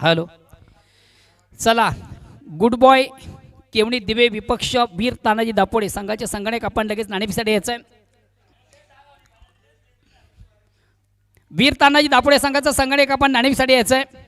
Hello चला good boy केवणी दिवे विपक्ष वीर तानाजी दापोडे संघाचे संगणक आपण लगेच नाणेफेकीसाठी यायचं आहे. वीर तानाजी दापोडे संघाचा संगणक आपण नाणेफेकीसाठी यायचं आहे.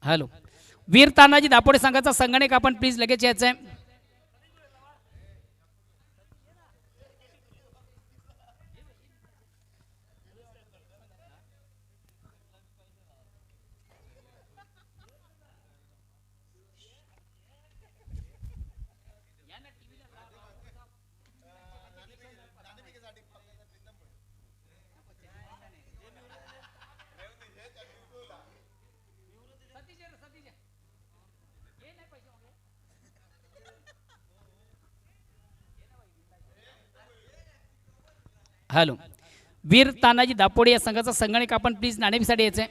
हॅलो वीर तानाजी दापोडे संघाचा संगणक आपण प्लीज लगेच यायचं आहे. हॅलो वीर तानाजी दापोडे या संघाचा संगणक आपण प्लीज नाणेफेकीसाठी यायचं आहे.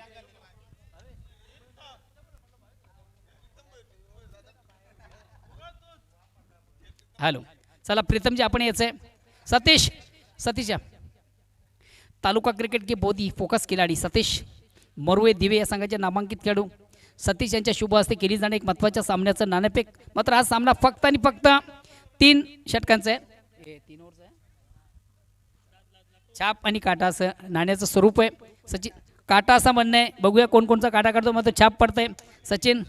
हॅलो चला प्रीतमजी आपण यायचं आहे. सतीश या तालुका क्रिकेट के बहुत ही फोकस खिलाडी सतीश मरुवे दिवे या संघाचे नामांकित खेळाडू सतीश यांच्या शुभ हस्ते केली जाणे एक महत्त्वाच्या सामन्याचं नाणेफेक. मात्र हा सामना फक्त आणि फक्त 3 षटकांचा आहे. छाप आणि काटा असं नाण्याचं स्वरूप आहे. सचिन काटा असं म्हणणं आहे. बघूया कोण कोणचा काटा काढतो मग तो छाप पडतंय. सचिन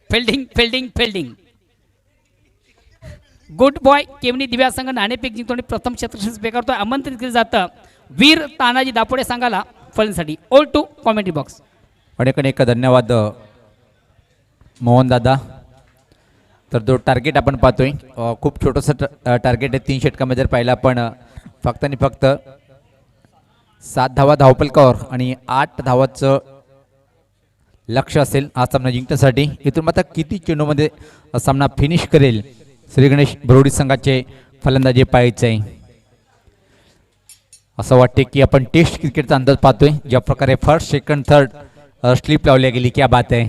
फिल्डिंग गुड बॉय केवणी दिव्या संघ नाणेफेक जिंकतो आणि प्रथम क्षेत्ररक्षण स्वीकारतो. आमंत्रित केलं जातं वीर तानाजी दापोडे संघाला फलंदाजीसाठी. All to commentary box. अनेक धन्यवाद मोहन दादा. तर जो टार्गेट आपण पाहतोय खूप छोटंसं टार्गेट आहे. 3 षटकामध्ये जर पाहिलं आपण फक्त आणि फक्त 7 धावा धावपलकावर आणि 8 धावाचं लक्ष असेल हा सामना जिंकण्यासाठी. इथून मात्र किती चेंडूमध्ये सामना फिनिश करेल श्री गणेश भरोडी संघाचे फलंदाजी पाहायचे आहे. असं वाटते की आपण टेस्ट क्रिकेटचा अंदाज पाहतोय. ज्या प्रकारे फर्स्ट सेकंड थर्ड स्लिप लावल्या गेली क्या बात आहे.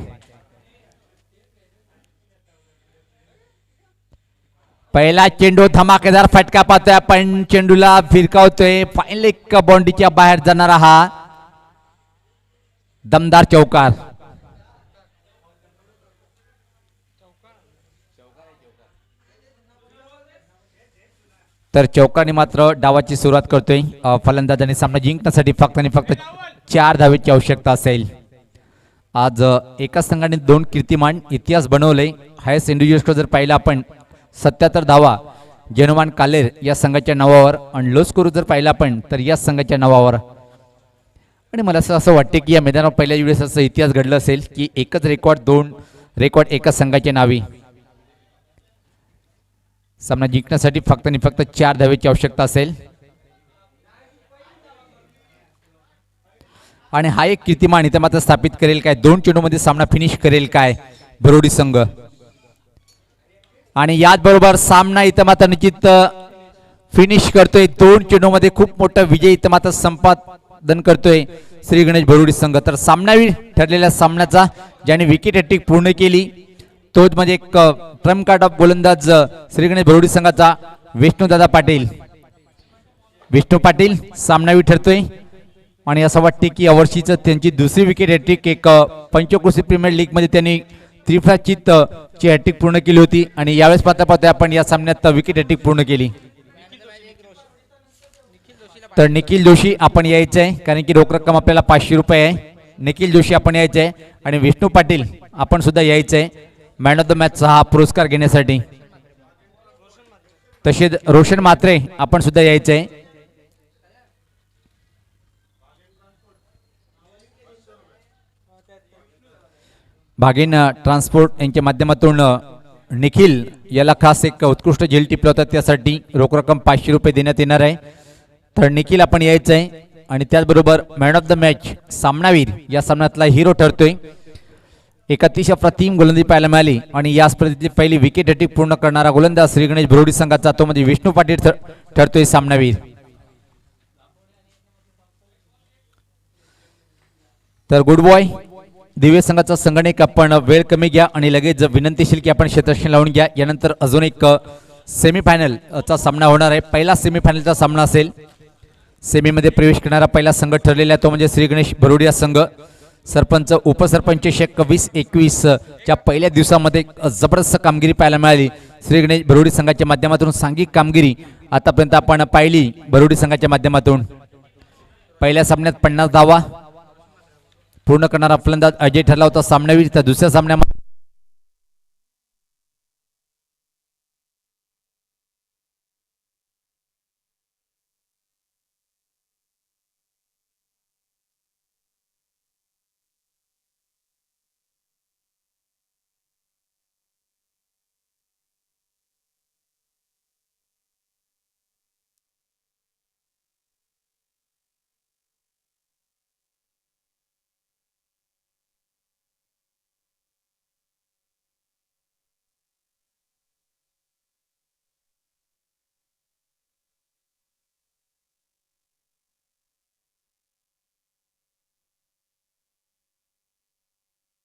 पहिला चेंडू धमाकेदार फटका पाहतोय आपण. चेंडूला फिरकावतोय. फायनल एक बाउंड्रीच्या बाहेर जाणारा हा दमदार चौकार. तर चौकाने मात्र डावाची सुरुवात करतोय फलंदाजाने. सामना जिंकण्यासाठी फक्त आणि फक्त 4 धावेची आवश्यकता असेल. आज एकाच संघाने 2 कीर्तिमान इतिहास बनवले. हायस्ट इंडिव्हिज्युअल स्कोर जर पाहिला आपण 77 धावा जेनुमान कालेर या संघाच्या नावावर आणि लो स्कोर जर पाहिला आपण तर या संघाच्या नावावर. आणि मला असं वाटते की या मैदानावर पहिल्या वेळेस असं इतिहास घडलं असेल की एकच रेकॉर्ड 2 रेकॉर्ड एकाच संघाच्या नावी. सामना जिंकण्यासाठी फक्त आणि फक्त 4 धावेची आवश्यकता असेल. आणि हा एक कीर्तिमान इथे मात्र स्थापित करेल काय. 2 चेंडूमध्ये सामना फिनिश करेल काय भरोडी संघ. आणि याचबरोबर सामना इथं मात्र निश्चित फिनिश करतोय. 2 चेंडूमध्ये खूप मोठा विजय इथं मात्र संपादन करतोय श्री गणेश भरोडी संघ. तर सामनावीर ठरलेल्या सामन्याचा ज्याने विकेट हॅट्रिक पूर्ण केली तोच म्हणजे एक ट्रम्प कार्ड ऑफ गोलंदाज श्री गणेश भरोडी संघाचा विष्णुदादा पाटील. विष्णू पाटील सामनावीर ठरतोय. आणि असं वाटते की यावर्षीचं त्यांची दुसरी विकेट हॅट्रिक एक पंचक्रोशी प्रीमियर लीग मध्ये त्यांनी त्रिफळाचीत ची हॅट्रिक पूर्ण केली होती. आणि यावेळेस पाहता आपण या सामन्यात विकेट हॅट्रिक पूर्ण केली. तर निखिल जोशी आपण यायचं आहे कारण की रोख रक्कम आपल्याला 500 रुपये आहे. निखिल जोशी आपण यायचं आहे आणि विष्णू पाटील आपण सुद्धा यायचं आहे मॅन ऑफ द मॅचचा हा पुरस्कार घेण्यासाठी. तसेच रोशन म्हात्रे आपण सुद्धा यायचं आहे. भागिन ट्रान्सपोर्ट यांच्या माध्यमातून निखिल याला खास एक उत्कृष्ट झेल टिपला होता त्यासाठी रोख रक्कम 500 रुपये देण्यात येणार आहे. तर निखिल आपण यायचं आहे आणि त्याचबरोबर मॅन ऑफ द मॅच सामनावीर या सामन्यातला हिरो ठरतोय. एक अतिशय अप्रतिम गोलंदाजी पाहायला मिळाली आणि या स्पर्धेतली पहिली विकेट हॅट्रिक पूर्ण करणारा गोलंदाज श्री गणेश भरोडी संघाचा तो म्हणजे विष्णू पाटील ठरतोय सामनावीर. तर गुड बॉय दिव्य संघाचा संगणक आपण वेळ कमी घ्या आणि लगेच विनंतीशील की आपण क्षेत्ररक्षण लावून घ्या. यानंतर अजून एक सेमीफायनल चा सामना होणार आहे. पहिला सेमीफायनलचा सामना असेल. सेमीमध्ये प्रवेश करणारा पहिला संघ ठरलेला आहे तो म्हणजे श्री गणेश भरोडिया संघ. सरपंच उपसरपंच 20-21 च्या पहिल्या दिवसामध्ये जबरदस्त कामगिरी पाहायला मिळाली श्री गणेश भरोडी संघाच्या माध्यमातून. सांघिक कामगिरी आतापर्यंत आपण पाहिली भरोडी संघाच्या माध्यमातून. पहिल्या सामन्यात 50 धावा पूर्ण करणारा फलंदाज अजय ठरला होता सामनावीर. तर दुसऱ्या सामन्यामध्ये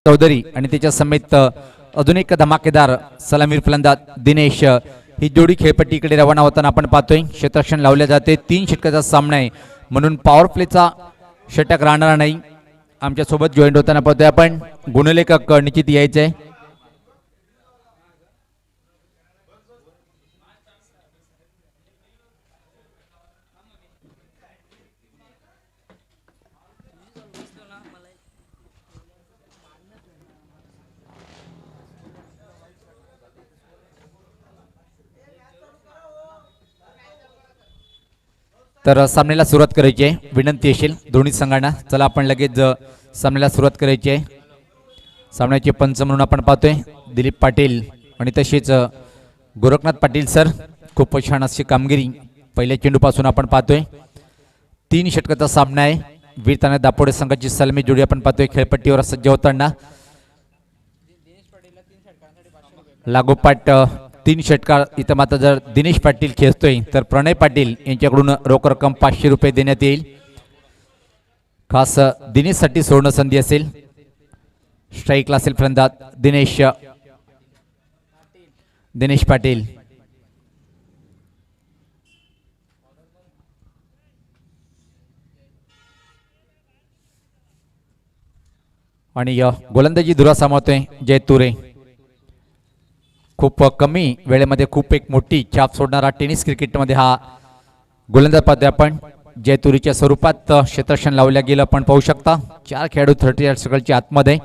चौधरी आणि त्याच्या समेत अजून एक धमाकेदार सलामीर फलंदाज दिनेश ही जोडी खेळपट्टीकडे रवाना होताना आपण पाहतोय. क्षेत्ररक्षण लावले जाते. 3 षटकाचा सामना आहे म्हणून पॉवर प्लेचा षटक राहणार नाही. आमच्या सोबत जॉईंट होताना पाहतोय आपण गुणलेखक निश्चित यायचे आहे. तर सामन्याला सुरुवात करायची आहे. विनंती असेल दोन्ही संघांना. चला आपण लगेच सामन्याला सुरुवात करायची आहे. सामन्याचे पंच म्हणून आपण पाहतोय दिलीप पाटील आणि तसेच गोरखनाथ पाटील सर. खूप छान अशी कामगिरी पहिल्या चेंडूपासून आपण पाहतोय. 3 षटकाचा सामना आहे. वीरताना दापोडे संघाची सलामी जोडी आपण पाहतोय खेळपट्टीवर सज्ज होताना. लागोपाठ 3 षटकार इथं मात्र जर दिनेश पाटील खेळतोय तर प्रणय पाटील यांच्याकडून रोख रक्कम 500 रुपये देण्यात येईल. खास दिनेशसाठी सुवर्ण संधी असेल. स्ट्राईकला असेल फलंदाज दिनेश पाटील. आणि गोलंदाजी धुरा सांभाळतोय जय तुरे. खूप कमी वेळेमध्ये खूप एक मोठी छाप सोडणारा टेनिस क्रिकेटमध्ये हा गोलंदाज पाहतोय आपण. जयतुरीच्या स्वरूपात क्षेत्ररक्षण लावल्या गेलं आपण पाहू शकता. 4 खेळाडू 38 सर्कलच्या आतमध्ये.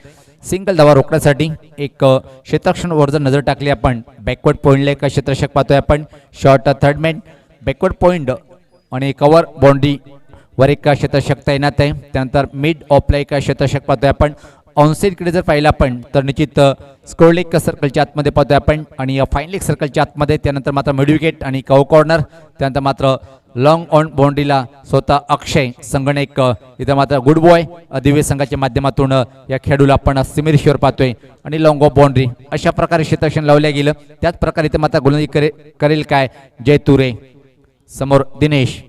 सिंगल धावा रोखण्यासाठी एक क्षेत्ररक्षण वर जर नजर टाकली आपण बॅकवर्ड पॉईंटला एक क्षेत्ररक्षक पाहतोय आपण. शॉर्ट थर्डमॅन बॅकवर्ड पॉईंट आणि कव्हर बाउंड्री वर एक क्षेत्ररक्षक तैनात आहे. त्यानंतर मिड ऑफला एक क्षेत्ररक्षक पाहतोय आपण. ऑनसाईडकडे जर पाहिलं आपण तर निश्चित स्कोर लेग सर्कलच्या आतमध्ये पाहतोय आपण आणि फाईन लेग सर्कलच्या आतमध्ये. त्यानंतर मात्र मिड विकेट आणि कव्हर कॉर्नर. त्यानंतर मात्र लॉंग ऑन बाउंड्रीला स्वतः अक्षय संगणक. इथं मात्र गुड बॉय दिव्य संघाच्या माध्यमातून या खेळाडूला आपण सिमेरेश्वर पाहतोय आणि लॉंग ऑफ बाउंड्री अशा प्रकारे क्षेत्ररक्षण लावल्या गेलं. त्याच प्रकारे इथं मात्र गोलंदाजी करेल काय जय तुरे. समोर दिनेश.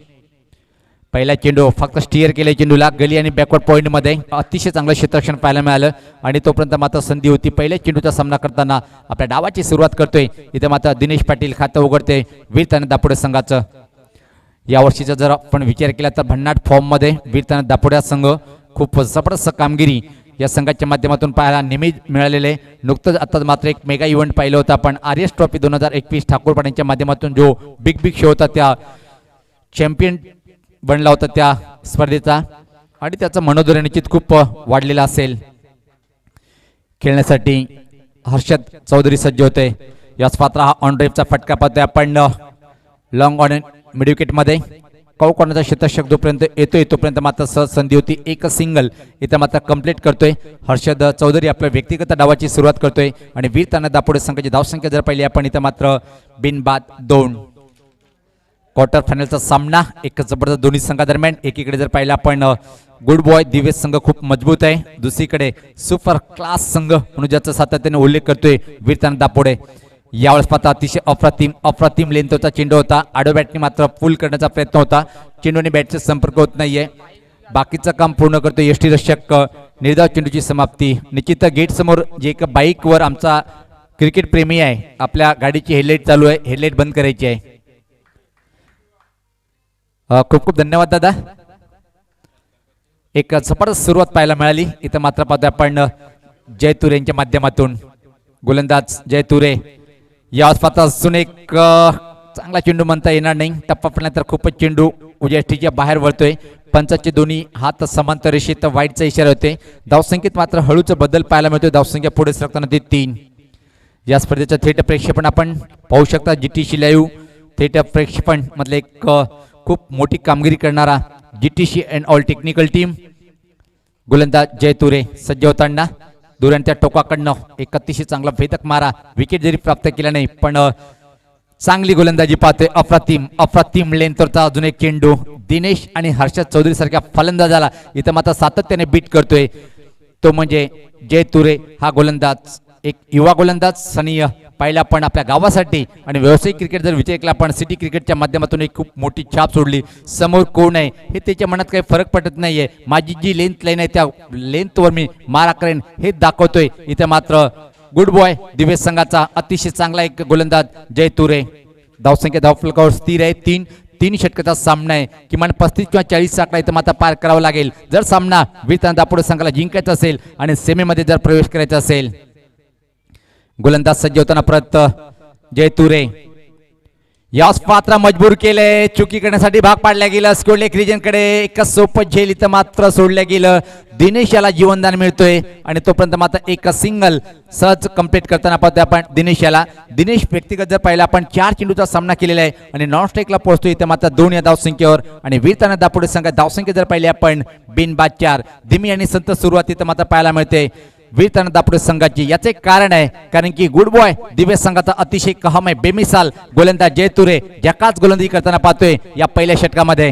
पहिला चेंडू फक्त स्टिअर केले चेंडूला गली आणि बॅकवर्ड पॉईंट मध्ये. अतिशय चांगलं क्षेत्ररक्षण पाहायला मिळालं आणि तोपर्यंत मात्र संधी होती. पहिल्या चेंडूचा सामना करताना आपल्या डावाची सुरुवात करतोय. इथे मात्र दिनेश पाटील खातं उघडते वीरताना दापोडे संघाचं. यावर्षीचा जर आपण विचार केला तर भन्नाट फॉर्म मध्ये वीरताना दापोडे संघ. खूप जबरदस्त कामगिरी या संघाच्या माध्यमातून पाहायला नेहमीच मिळालेले. नुकतंच आता मात्र एक मेगा इव्हेंट पाहिलं होतं आपण आर एस ट्रॉफी 2021 ठाकूरपाड्यांच्या माध्यमातून जो बिग शो होता त्या चॅम्पियन बनला होता त्या स्पर्धेचा आणि त्याचं मनोधैर्य निश्चित खूप वाढलेला असेल. खेळण्यासाठी हर्षद चौधरी सज्ज होते. याच पात्र हा ऑन ड्राईव्हचा फटका पाहतोय आपण लॉंग ऑन मिड विकेट मध्ये. कॉर्नरचा क्षेत्ररक्षक जोपर्यंत येतोय तोपर्यंत मात्र सहज संधी होती. एक सिंगल इथं मात्र कंप्लीट करतोय हर्षद चौधरी. आपल्या व्यक्तिगत डावाची सुरुवात करतोय आणि वीरताना दापोडे संघाची धावसंख्या जर पाहिली आपण इथं मात्र बिनबाद 2. क्वार्टर फायनलचा सामना एक जबरदस्त दोन्ही संघादरम्यान. एकीकडे जर पाहिलं आपण गुड बॉय दिवेश संघ खूप मजबूत आहे, दुसरीकडे सुपर क्लास संघ म्हणून ज्याचा सातत्याने उल्लेख करतोय वीरतान दापोडे. यावेळेस पाहता अतिशय अप्रतिम लेंथचा चेंडू होता. आडो बॅटने मात्र पुल करण्याचा प्रयत्न होता. चेंडूने बॅटचा संपर्क होत नाहीये. बाकीचं काम पूर्ण करतो यष्टीरक्षक. निर्धाव चेंडूची समाप्ती. निश्चित गेट समोर जे एक बाईकवर आमचा क्रिकेट प्रेमी आहे, आपल्या गाडीची हेडलाईट चालू आहे, हेडलाईट बंद करायची आहे. खूप खूप धन्यवाद दादा. एक जबरदस्त सुरुवात पाहायला मिळाली. इथं मात्र पाहतोय आपण जय तुरे यांच्या माध्यमातून गोलंदाज जय तुरे. यावेळेस पाहता अजून एक चांगला चेंडू म्हणता येणार नाही. टप्पा पडल्यानंतर खूपच चेंडू उजेष्टीच्या बाहेर वळतोय. पंचाचे दोन्ही हात समांतर रेषेत वाईटचा इशारा होते. धावसंख्येत मात्र हळूच बदल पाहायला मिळतोय. धावसंख्या पुढे सरकताना ते 3. या स्पर्धेचं थेट प्रेक्षेपण आपण पाहू शकता. GTC लाईव्ह थेट प्रेक्षेपण मधले एक खूप मोठी कामगिरी करणारा GTC and all technical team. गोलंदाज जय तुरे सज्ज होताना दुरांच्या टोकाकडनं एक अतिशय चांगला भेदक मारा. विकेट जरी प्राप्त केला नाही पण चांगली गोलंदाजी पाहतोय. अप्रतिम लेंथवरचा अजून एक चेंडू. दिनेश आणि हर्षद चौधरी सारख्या फलंदाजाला इथं मात्र सातत्याने बीट करतोय तो म्हणजे जय तुरे हा गोलंदाज. एक युवा गोलंदाज सनीय पाहिला आपण आपल्या गावासाठी आणि व्यावसायिक क्रिकेट जर विचार केला आपण सिटी क्रिकेटच्या माध्यमातून एक खूप मोठी छाप सोडली. समोर कोण आहे हे त्याच्या मनात काही फरक पडत नाहीये. माझी जी लेंथ लाईन आहे त्या लेंथवर मी मारा करेन हे दाखवतोय. इथे मात्र गुड बॉय दिवेश संघाचा अतिशय चांगला एक गोलंदाज जय तुरे. धावसंख्या धावफलकावर स्थिर आहे. 3 षटकाचा सामना आहे. किमान 35 किंवा 40 आकडा इथं मात्र पार करावा लागेल जर सामना वीरतान दापोडे संघाला जिंकायचा असेल आणि सेमीमध्ये जर प्रवेश करायचा असेल. गोलंदाज सज्ज होताना परत जय तुरे. याच पात्र मजबूर केलंय. चुकी करण्यासाठी भाग पाडल्या गेलं. स्कोरलेक रिजन कडे एकच सोपं झेल इथं मात्र सोडलं गेलं. दिनेश याला जीवनदान मिळतोय आणि तोपर्यंत मात्र एक सिंगल सहज कंप्लीट करताना पाहतोय आपण दिनेश याला. दिनेश व्यक्तिगत जर पाहिला आपण 4 चेंडूचा सामना केलेला आहे आणि नॉन स्ट्राईकला पोहोचतोय इथं मात्र 2 या धावसंख्येवर. आणि वीरताना दापोडे संघात धावसंख्या जर पाहिली आपण बिनबाद 4. धीमी आणि संत सुरुवात इथं मात्र पाहायला मिळते वीरताना दापोडे संघाची. याचे कारण आहे कारण की गुड बॉय दिवेश संघाचा अतिशय कहम आहे बेमिसाल गोलंदाज जय तुरे जकाच गोलंदाजी करताना पाहतोय या पहिल्या षटकामध्ये.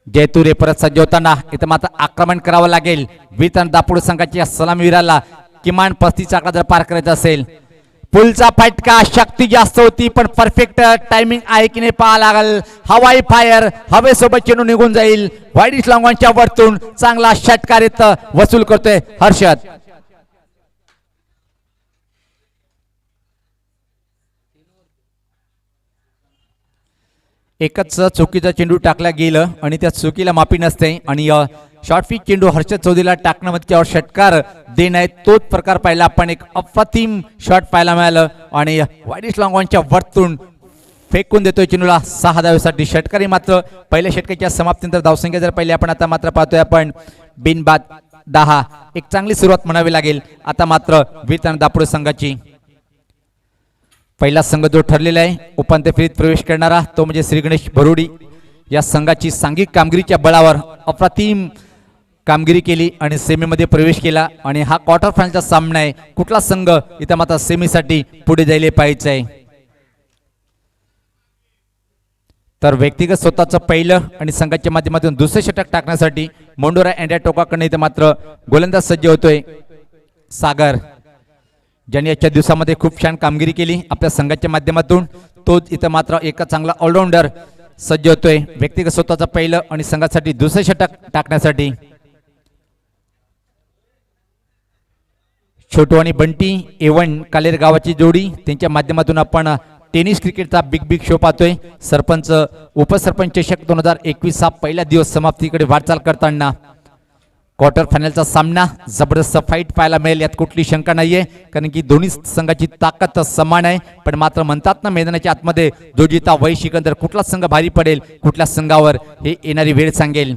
जय तुरे परत सज्ज होताना इथं मात्र आक्रमण करावं लागेल वीरताना दापोडे संघाच्या सलामीवीराला. किमान 35 आकडा जर पार करायचा असेल. पुलचा फटका शक्ती जास्त होती पण परफेक्ट टायमिंग आहे की नाही पाहा लागल. हवाई फायर हवेसोबत चेंडू निघून जाईल. वाईट लॉंगॉनच्या वरतून चांगला षटकार इथं वसूल करतोय हर्षद. एकच चुकीचा चेंडू टाकला गेलं आणि त्या चुकीला माफी नसते आणि शॉर्ट पिच चेंडू हर्षद चौधरीला टाकणं मध्ये त्यावर षटकार देणं तोच प्रकार पाहिला आपण. एक अप्रतिम शॉट पाहायला मिळालं आणि वाईट लॉंगॉनच्या वरतून फेकून देतोय चेंडूला 6 धावेसाठी. षटकारी मात्र पहिल्या षटकाच्या समाप्तीनंतर धावसंख्या जर पाहिली आपण आता मात्र पाहतोय आपण बिनबाद 10. एक चांगली सुरुवात म्हणावी लागेल आता मात्र वीरताना दापोडे संघाची. पहिला संघ जो ठरलेला आहे उपांत्य फेरीत प्रवेश करणारा तो म्हणजे श्री गणेश भरोडी. या संघाची सांघिक कामगिरीच्या बळावर अप्रतिम कामगिरी केली आणि सेमीमध्ये प्रवेश केला आणि हा क्वार्टर फायनलचा सामना आहे. कुठला संघ इथं मात्र सेमीसाठी पुढे जायला पाहिजे आहे. तर व्यक्तिगत स्वतःचं पहिलं आणि संघाच्या माध्यमातून दुसरे षटक टाकण्यासाठी मोंडोरा अँड्या टोकाकडे इथं मात्र गोलंदाज सज्ज होतोय सागर, ज्यांनी आजच्या दिवसामध्ये खूप छान कामगिरी केली आपल्या संघाच्या माध्यमातून. तोच इथं मात्र एक चांगला ऑलराऊंडर सज्ज होतोय व्यक्तिगत स्वतःचं पहिलं आणि संघासाठी दुसरे षटक टाकण्यासाठी. छोटू आणि बंटी A1 कालेर गावाची जोडी त्यांच्या माध्यमातून आपण टेनिस क्रिकेटचा बिग शो पाहतोय. सरपंच उपसरपंच चषक 2021 हा पहिला दिवस समाप्तीकडे वाटचाल करताना क्वार्टर फायनलचा सामना जबरदस्त फाईट पाहायला मिळेल यात कुठली शंका नाहीये कारण की दोन्ही संघाची ताकद समान आहे. पण मात्र म्हणतात ना मैदानाच्या आतमध्ये जो जिता वही सिकंदर कुठला संघ भारी पडेल कुठल्या संघावर हे येणारी वेळ सांगेल.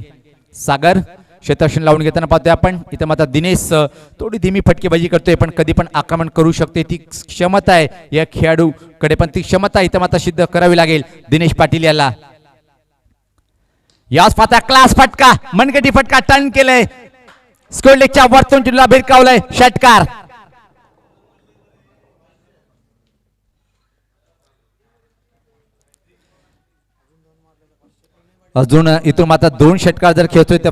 सागर क्षेत्ररक्षण लावून घेताना पाहतोय आपण इथं मात्र दिनेश थोडी धीमी फटकेबाजी करतोय पण कधी पण आक्रमण करू शकते ती क्षमता आहे या खेळाडूकडे. पण ती क्षमता इथं मात्र सिद्ध करावी लागेल दिनेश पाटील याला. याच पाहता क्लास फटका मनगटी फटका टर्न केलंय स्कोरलेकच्या वरतून चेंडूला भिरकावलंय षटकार. अजून इथून मात्र 2 षटकार जर खेळतोय तर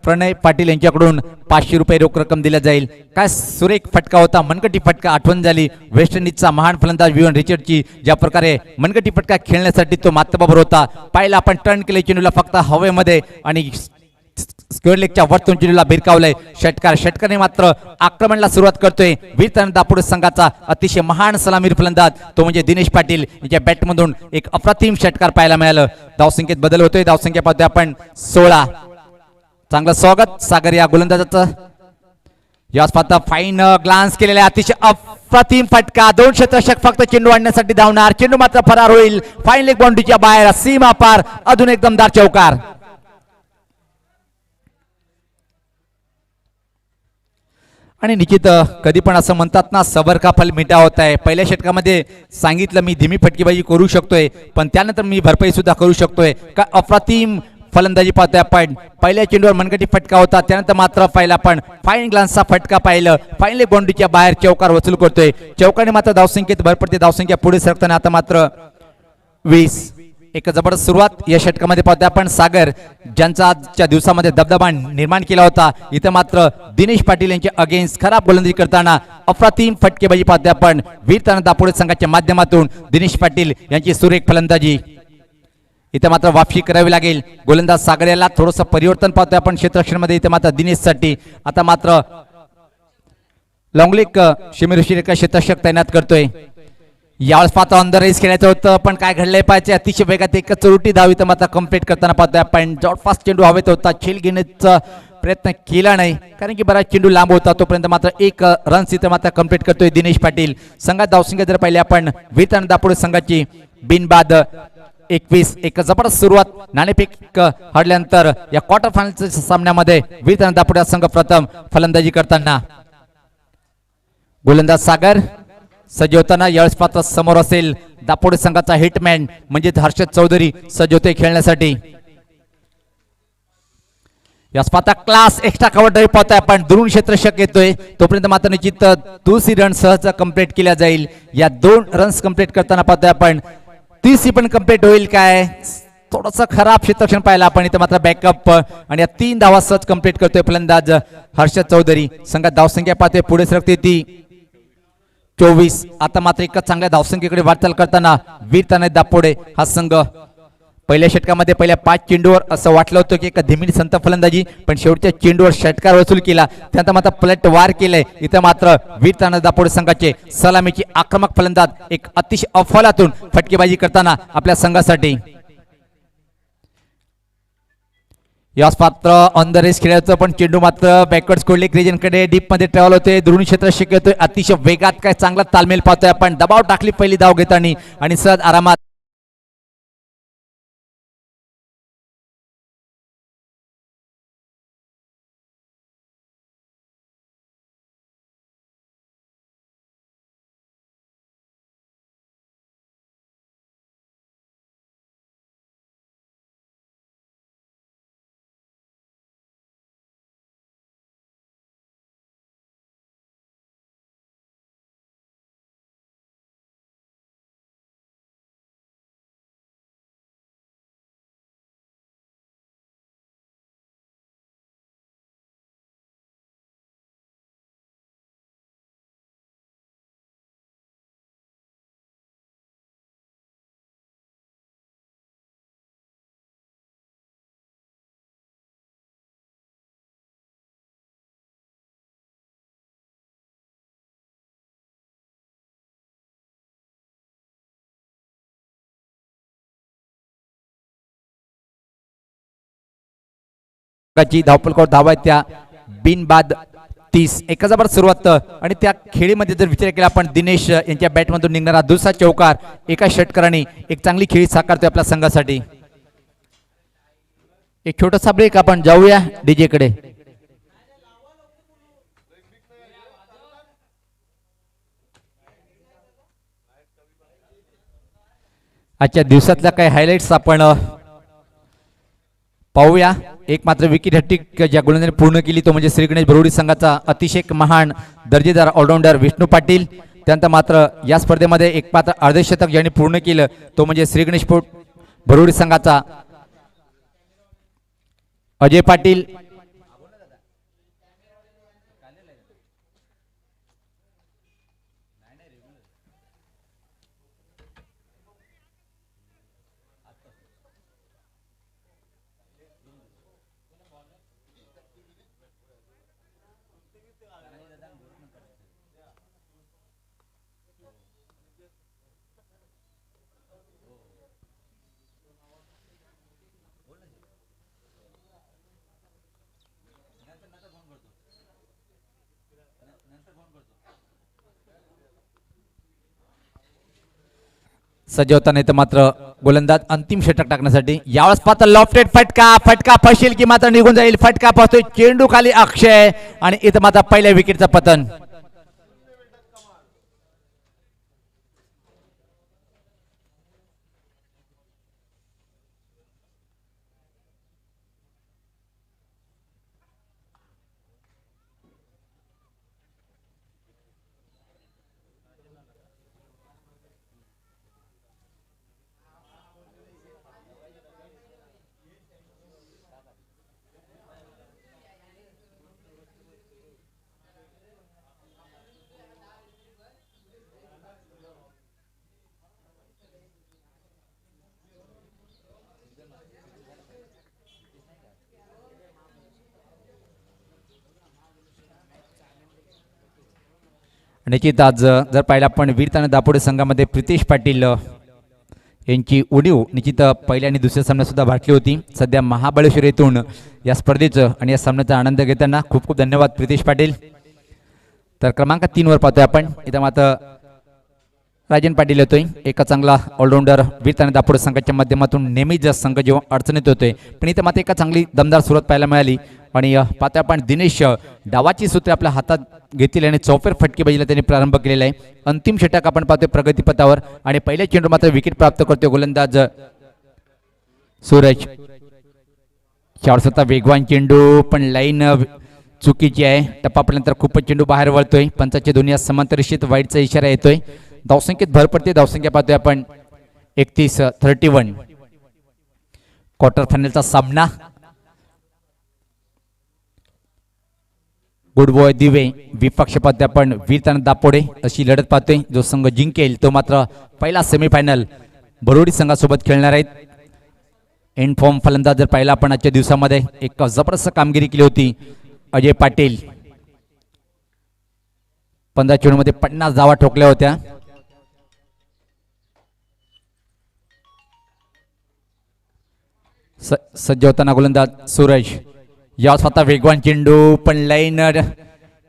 प्रणय पाटील यांच्याकडून 500 रुपये रोख रक्कम दिल्या जाईल. काय सुरेख फटका होता, मनगटी फटका. आठवण झाली वेस्ट इंडिजचा महान फलंदाज विवन रिचर्डची, ज्या प्रकारे मनगटी फटका खेळण्यासाठी तो मातबाबर होता. पाहिला आपण टर्न केले चेंडूला फक्त हवेमध्ये आणि स्क्वेअर लेगच्या वरतून चेंडूला भिरकावलंय. षटकाने मात्र आक्रमणाला सुरुवात करतोय. वीर दापोडे संघाचा अतिशय महान सलामीर फलंदाज तो म्हणजे दिनेश पाटील यांच्या बॅटमधून एक अप्रतिम षटकार पाहायला मिळालं. धावसंख्येत बदल होतोय. धावसंख्या पाहतोय आपण 16. चांगलं स्वागत सागर या गोलंदाजाचं. याच पाहता फाईन ग्लान्स केलेला अतिशय अप्रतिम फटका. 2 क्षेत्ररक्षक फक्त चेंडू आणण्यासाठी धावणार. चेंडू मात्र फरार होईल. फाईन लेग बाउंड्रीच्या बाहेर, सीमा पार. अजून एक दमदार चौकार. आणि निश्चित कधी पण असं म्हणतात ना, सबर का फल मिठा होत आहे. पहिल्या षटकामध्ये सांगितलं मी धीमी फटकेबाजी करू शकतोय, पण त्यानंतर मी भरपाई सुद्धा करू शकतोय. का अप्रतिम फलंदाजी पाहतोय आपण. पहिल्या चेंडूवर मनगटी फटका होता, त्यानंतर मात्र पाहिला आपण फाईन ग्लान्सचा फटका पाहिलं. फाईन लेग बाउंड्रीच्या बाहेर चौकार वसूल करतोय. चौकाने मात्र धावसंख्येत भर पडते. धावसंख्या पुढे सरकताना आता मात्र 20. एक जबरदस्त सुरुवात या षटकामध्ये पाहतोय आपण. सागर ज्यांचा आजच्या दिवसामध्ये दबदबा निर्माण केला होता, इथं मात्र दिनेश पाटील यांच्या अगेन्स्ट खराब गोलंदाजी करताना अप्रतिम फटकेबाजी पाहतोय आपण. वीर दापोडे संघाच्या माध्यमातून दिनेश पाटील यांची सुरेख फलंदाजी. इथं मात्र वापसी करावी लागेल. गोलंदाज सागर याला थोडंसं परिवर्तन पाहतोय आपण क्षेत्ररक्षणामध्ये. इथं मात्र दिनेशसाठी आता मात्र लॉंगलेग शिमिरुशी क्षेत्ररक्षक तैनात करतोय. यावेळेस पाहतो ऑन द रेस खेळायचं होतं, पण काय घडलंय पाहिजे. अतिशय वेगात एक चोरटी धाव इथं मात्र कंप्लीट करताना पाहतोय आपण. जॉटफास्ट चेंडू हवेत होता, खेळ घेण्याचा प्रयत्न केला नाही कारण की बराच चेंडू लांब होता. तोपर्यंत मात्र 1 रन्स इथं मात्र कंप्लीट करतोय दिनेश पाटील. संघात धावसंख्या जर पाहिली आपण वीर दापोडे संघाची बिनबाद 21. एक जबरदस्त सुरुवात. नाणेफेक हरल्यानंतर या क्वार्टर फायनलच्या सामन्यामध्ये वीर दापोडे संघ प्रथम फलंदाजी करताना. गोलंदाज सागर सज्ज होताना. यावेळेस पात्र समोर असेल दापोडे संघाचा हिटमॅन म्हणजे हर्षद चौधरी सज्ज होते खेळण्यासाठी. यास पाहता क्लास एक्स्ट्रा कव्हर ड्राईव्ह पाहतोय आपण. दुरून क्षेत्ररक्षक येतोय तोपर्यंत मात्र निश्चित 2 रन सहज कंप्लीट केल्या जाईल. या 2 रन्स कंप्लीट करताना पाहतोय आपण 30 पण कंप्लीट होईल काय. थोडस खराब क्षेत्ररक्षण पाहिलं आपण. इथं मात्र बॅकअप आणि या 3 धावा सहज कंप्लीट करतोय फलंदाज हर्षद चौधरी. संघात धावसंख्या पाहतोय पुढे सरकते ती 24. आता मात्र एका चांगल्या धावसंख्येकडे वाटचाल करताना वीर दापोडे हा संघ पहिल्या षटकामध्ये पहिल्या 5 चेंडूवर असं वाटलं होतं की एका धीमी संत फलंदाजी, पण शेवटच्या चेंडूवर षटकार वसूल केला. त्यानंतर मात्र पलट वार केलंय. इथं मात्र वीर दापोडे संघाचे सलामीची आक्रमक फलंदाज एक अतिशय अफलातून फटकेबाजी करताना आपल्या संघासाठी. यास पात्र ऑन द रेस खेळायचं, पण चेंडू मात्र बॅकवर्ड स्कोरलेग रिजनकडे डीप मध्ये ट्रॅव्हल होते. दुरून क्षेत्र शिकवतोय अतिशय वेगात. काय चांगला तालमेल पाहतोय आपण. दबाव टाकली पहिली धाव घेताना आणि सहज आरामात धावपलकावर धावा आहेत त्या बिनबाद 30. एक जबर सुरुवात आणि त्या खेळीमध्ये जर विचार केला आपण दिनेश यांच्या बॅटमधून निघणारा दुसरा चौकार एका षटकाराने एक चांगली खेळी साकारतोय आपल्या संघासाठी. एक छोटासा ब्रेक, आपण जाऊया डीजे कडे. आजच्या दिवसातल्या काही हायलाइट्स आपण पाहूया. एक मात्र विकेट हॅट्रिक ज्या गोलंदाजाने पूर्ण केली तो म्हणजे श्री गणेश भरोडी संघाचा अतिशय महान दर्जेदार ऑलराऊंडर विष्णू पाटील. त्यानंतर मात्र या स्पर्धेमध्ये एक मात्र अर्धशतक ज्यांनी पूर्ण केलं तो म्हणजे श्री गणेश भरोडी संघाचा अजय पाटील, सजवताना इथं मात्र गोलंदाज अंतिम षटक टाकण्यासाठी यावेळेस पाहता लॉफ्टेड फटका फशील की मात्र निघून जाईल. फटका पाहतोय चेंडू खाली अक्षय आणि इथं मात्र पहिल्या विकेटचं पतन. निश्चित आज जर पाहिलं आपण वीर ताना दापोडे संघामध्ये प्रितेश पाटील यांची उणीव निश्चित पहिल्या आणि दुसऱ्या सामन्यात सुद्धा भाटली होती. सध्या महाबळेश्वर येथून या स्पर्धेचं आणि या सामन्याचा आनंद घेताना खूप खूप धन्यवाद प्रितेश पाटील. तर क्रमांक 3 वर पाहतोय आपण इथं मात्र राजन पाटील येतोय. एका चांगला ऑलराऊंडर वीर ताना दापोडे संघाच्या माध्यमातून नेहमीच संघ जेव्हा अडचणीत होतोय पण इथं मात्र एका चांगली दमदार सुरुवात पाहायला मिळाली आणि पाहतोय आपण दिनेश डावाची सूत्रे आपल्या हातात घेतली आणि चौफेर फटकेबाजीला त्यांनी प्रारंभ केलेला आहे. अंतिम षटक आपण पाहतोय प्रगतीपथावर आणि पहिल्या चेंडू मात्र विकेट प्राप्त करतोय गोलंदाज सूरज. स्वतः वेगवान चेंडू पण लाईन चुकीची आहे. टप्पापर्यंत खूपच चेंडू बाहेर वळतोय. पंचाची दोन्ही समांतर रेषेत वाईटचा इशारा येतोय. धावसंख्येत भर पडते. धावसंख्या पाहतोय आपण 31-31. क्वार्टर फायनलचा सामना गुड बॉय दिवे विपक्ष पाहतोय आपण वीर ताना दापोडे अशी लढत पाहतोय. जो संघ जिंकेल तो मात्र पहिला सेमीफायनल भरोडी संघासोबत खेळणार आहेत. एंड फॉर्म फलंदाज जर पाहिला आपण आजच्या दिवसामध्ये एक जबरदस्त कामगिरी केली होती अजय पाटील. 15 चेंडूमध्ये 50 धावा ठोकल्या होत्या. सज्ज होताना गोलंदाज सूरज. या स्वतः वेगवान चेंडू पण लाईन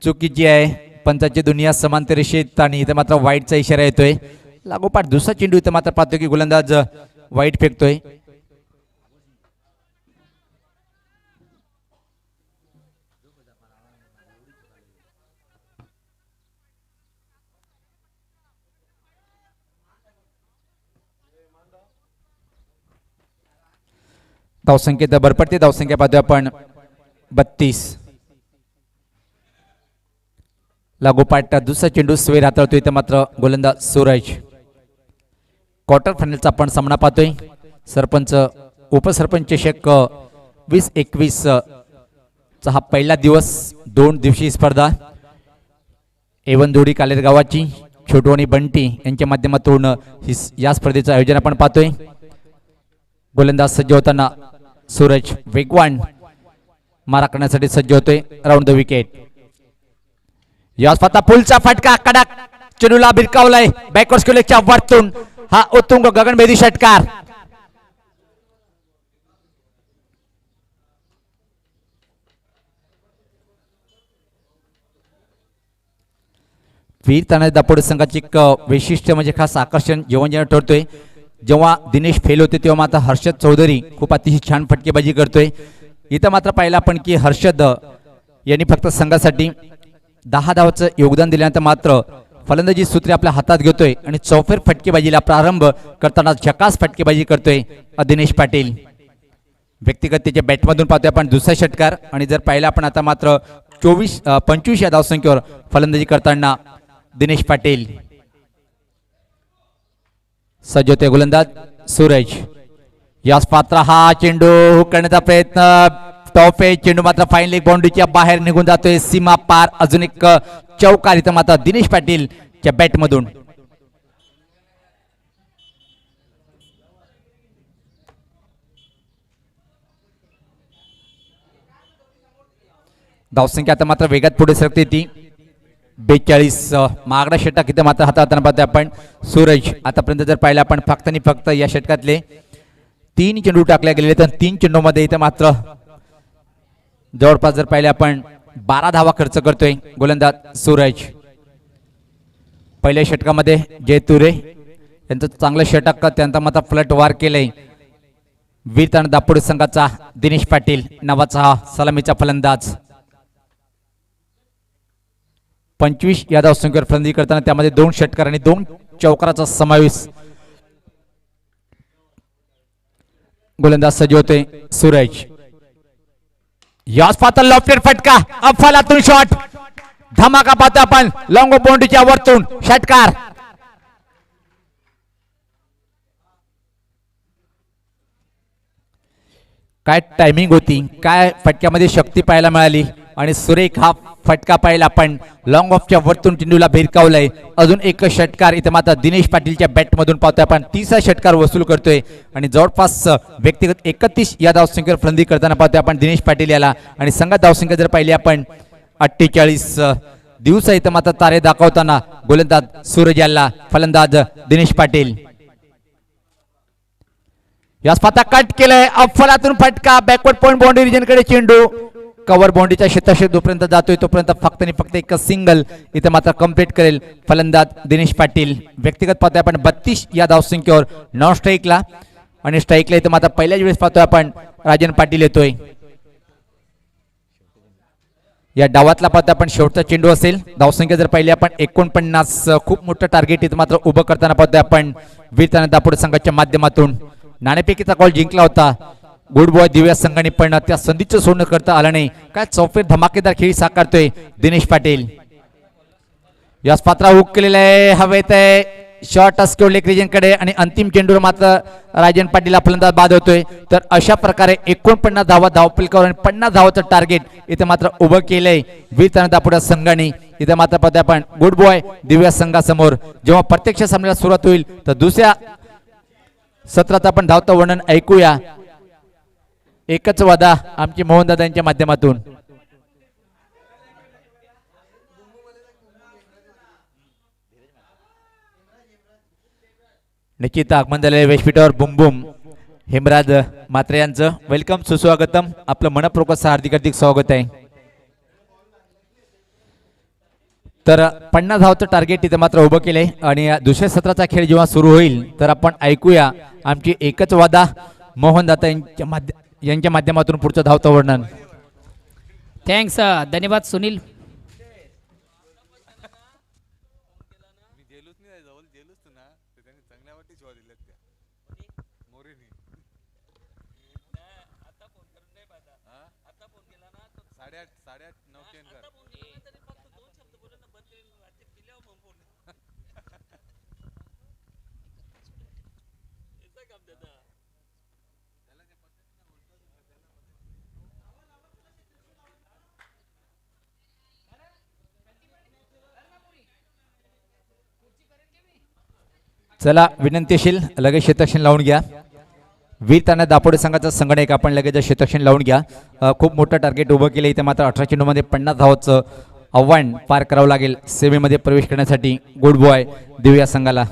चुकीची आहे. पंचाची दुनिया समांतर रेषेत आणि इथं मात्र वाईटचा इशारा येतोय. लागोपाठ दुसरा चेंडू इथं मात्र पाहतोय की गोलंदाज वाईट फेकतोय. धावसंख्येत भर पडते. धावसंख्या पाहतोय आपण 32. लागोपाठ दुसरा चेंडू स्वेर हाताळतोय इथं मात्र गोलंदाज सूरज. क्वार्टर फायनलचा आपण सामना पाहतोय. सरपंच उपसरपंच चषक 20-21 चा हा पहिला दिवस. 2 दिवसीय स्पर्धा एवनदोडी कालेर गावाची छोटू आणि बंटी यांच्या माध्यमातून या स्पर्धेचं आयोजन आपण पाहतोय. गोलंदाज सज्ज होताना सूरज वेगवान मारा करण्यासाठी सज्ज होतोय. Round the wicket. या स्वतः पुलचा फटका कडक चेंडूला भिरकावलाय. बॅकवर्ड स्क्वेअरच्या वरतून हा उत्तुंग गगनभेदी षटकार. वीर ताना दापोडे संघाचे एक वैशिष्ट्य म्हणजे खास आकर्षण जेव्हा ठरतोय. जेव्हा दिनेश फेल होते तेव्हा मात्र हर्षद चौधरी खूप अतिशय छान फटकेबाजी करतोय. इथं मात्र पाहिलं आपण की हर्षद यांनी फक्त संघासाठी 10 धावाचं योगदान दिल्यानंतर मात्र फलंदाजी सूत्रे आपल्या हातात घेतोय आणि चौफेर फटकेबाजीला प्रारंभ करताना झकास फटकेबाजी करतोय दिनेश पाटील. व्यक्तिगत त्याच्या बॅटमधून पाहतोय आपण दुसरा षटकार आणि जर पाहिलं आपण आता मात्र 25 या धावसंख्येवर फलंदाजी करताना दिनेश पाटील. सज्ज होते गोलंदाज सूरज. याच पात्र हा चेंडू करण्याचा प्रयत्न टॉप आहे, चेंडू मात्र फाईन लेग बाउंड्रीच्या बाहेर निघून जातोय, सीमा पार. अजून एक चौकार इथं मात्र दिनेश पाटीलच्या बॅट मधून. धावसंख्या आता मात्र वेगात पुढे सरकते ती 42. मागडा षटक इथं मात्र हाताळताना पाहतोय आपण सूरज. आतापर्यंत जर पाहिलं आपण फक्त आणि फक्त या षटकातले 3 चेंडू टाकले गेलेले, तर 3 चेंडूमध्ये इथं मात्र जवळपास जर पाहिले आपण 12 धावा खर्च करतोय गोलंदाज सूरज. पहिल्या षटकामध्ये जय तुरे यांचं चांगलं षटक, त्यांचा मात्र फ्लट वार केलंय वीर दापोडे संघाचा दिनेश पाटील नावाचा हा सलामीचा फलंदाज. 25 या धावसंख्येवर फलंदाजी करताना त्यामध्ये 2 षटकार आणि 2 चौकाराचा समावेश. गोलंदाज सज्ज होते सूरज. याच पातळ लॉफ्टेड फटका, अफलातून शॉट, धमाका पाहतो आपण लॉंग बाउंड्रीच्या वरतून षटकार. काय टायमिंग होती, काय फटक्यामध्ये शक्ती पाहायला मिळाली आणि सुरेख हा फटका पाहिला आपण लॉंग ऑफच्या वरतून चेंडूला भिरकावलंय. अजून एक षटकार इथे मात्र दिनेश पाटीलच्या बॅट मधून पाहतोय आपण. 30 षटकार वसूल करतोय आणि जवळपास व्यक्तिगत 31 या धावसंख्येवर फलंदाजी करताना पाहतोय आपण दिनेश पाटील याला. आणि संघात धावसंख्या जर पाहिली आपण 48 दिवस इथं मात्र तारे दाखवताना गोलंदाज सूरज याला, फलंदाज दिनेश पाटील. यास पाता कट केलंय, अफलातून फटका, बॅकवर्ड पॉइंट बाउंड्री रिजन कडे चेंडू कव्हर बाउंड्रीच्या क्षेत्राशी जोपर्यंत जातोय तोपर्यंत फक्त आणि फक्त एक सिंगल इथे मात्र कंप्लीट करेल फलंदाज दिनेश पाटील. व्यक्तिगत पाहतोय आपण 32 या धावसंख्येवर नॉन स्ट्राईकला, आणि स्ट्राईकला इथे मात्र पहिल्याच वेळेस पाहतोय आपण राजन पाटील येतोय. या डावातला पाहतोय आपण शेवटचा चेंडू असेल. धावसंख्या जर पाहिली आपण 49, खूप मोठं टार्गेट इथे मात्र उभं करताना पाहतोय आपण वीर दापोडे संघाच्या माध्यमातून. नाणेफेकीचा कॉल जिंकला होता गुड बॉय दिव्या संघाने, पण त्या संधीचं सोडणं करता आलं नाही. काय चौफेर धमाकेदार खेळी साकारतोय दिनेश पाटील. यास पात्रा हुक केलेला आहे, हवेत आहे, शॉर्ट अस्क्योर लेग रिजन कडे, आणि अंतिम चेंडूवर मात्र राजन पाटीलला फलंदाज बाद होतोय. तर अशा प्रकारे 49 धावा धावफलकावर आणि 50 धावाचं टार्गेट इथे मात्र उभं केलंय वीर दापोडे संघाने. इथे मात्र पाहतोय आपण गुड बॉय दिव्या संघासमोर. जेव्हा प्रत्यक्ष सामन्याला सुरुवात होईल तर दुसऱ्या सत्रात आपण धावतं वर्णन ऐकूया. एकच वादा आमची मोहनदादांच्या माध्यमातून. निश्चित आगमन झालेल्या व्यासपीठावर बुमबुम हेमराज मात्रे यांचं वेलकम, सुस्वागतम, आपलं मनपूर्वक हार्दिक हार्दिक स्वागत आहे. तर 50 धावचं टार्गेट इथे मात्र उभं केलंय आणि दुसऱ्या सत्राचा खेळ जेव्हा सुरू होईल तर आपण ऐकूया आमची एकच वादा मोहनदादा यांच्या माध्यमातून पुढचं धावतं वर्णन. थँक्स, धन्यवाद सुनील. चला विनंतीशील लगेच शेतक्षण लावून घ्या. वीर दापोडे संघाचा संगणक आपण लगेच शेतक्षण लावून घ्या. खूप मोठं टार्गेट उभं केलं इथे मात्र 18 चेंडूमध्ये 50 धावाचं आव्हान पार करावं लागेल सेमीमध्ये प्रवेश करण्यासाठी गुड बॉय दिव्या संघाला.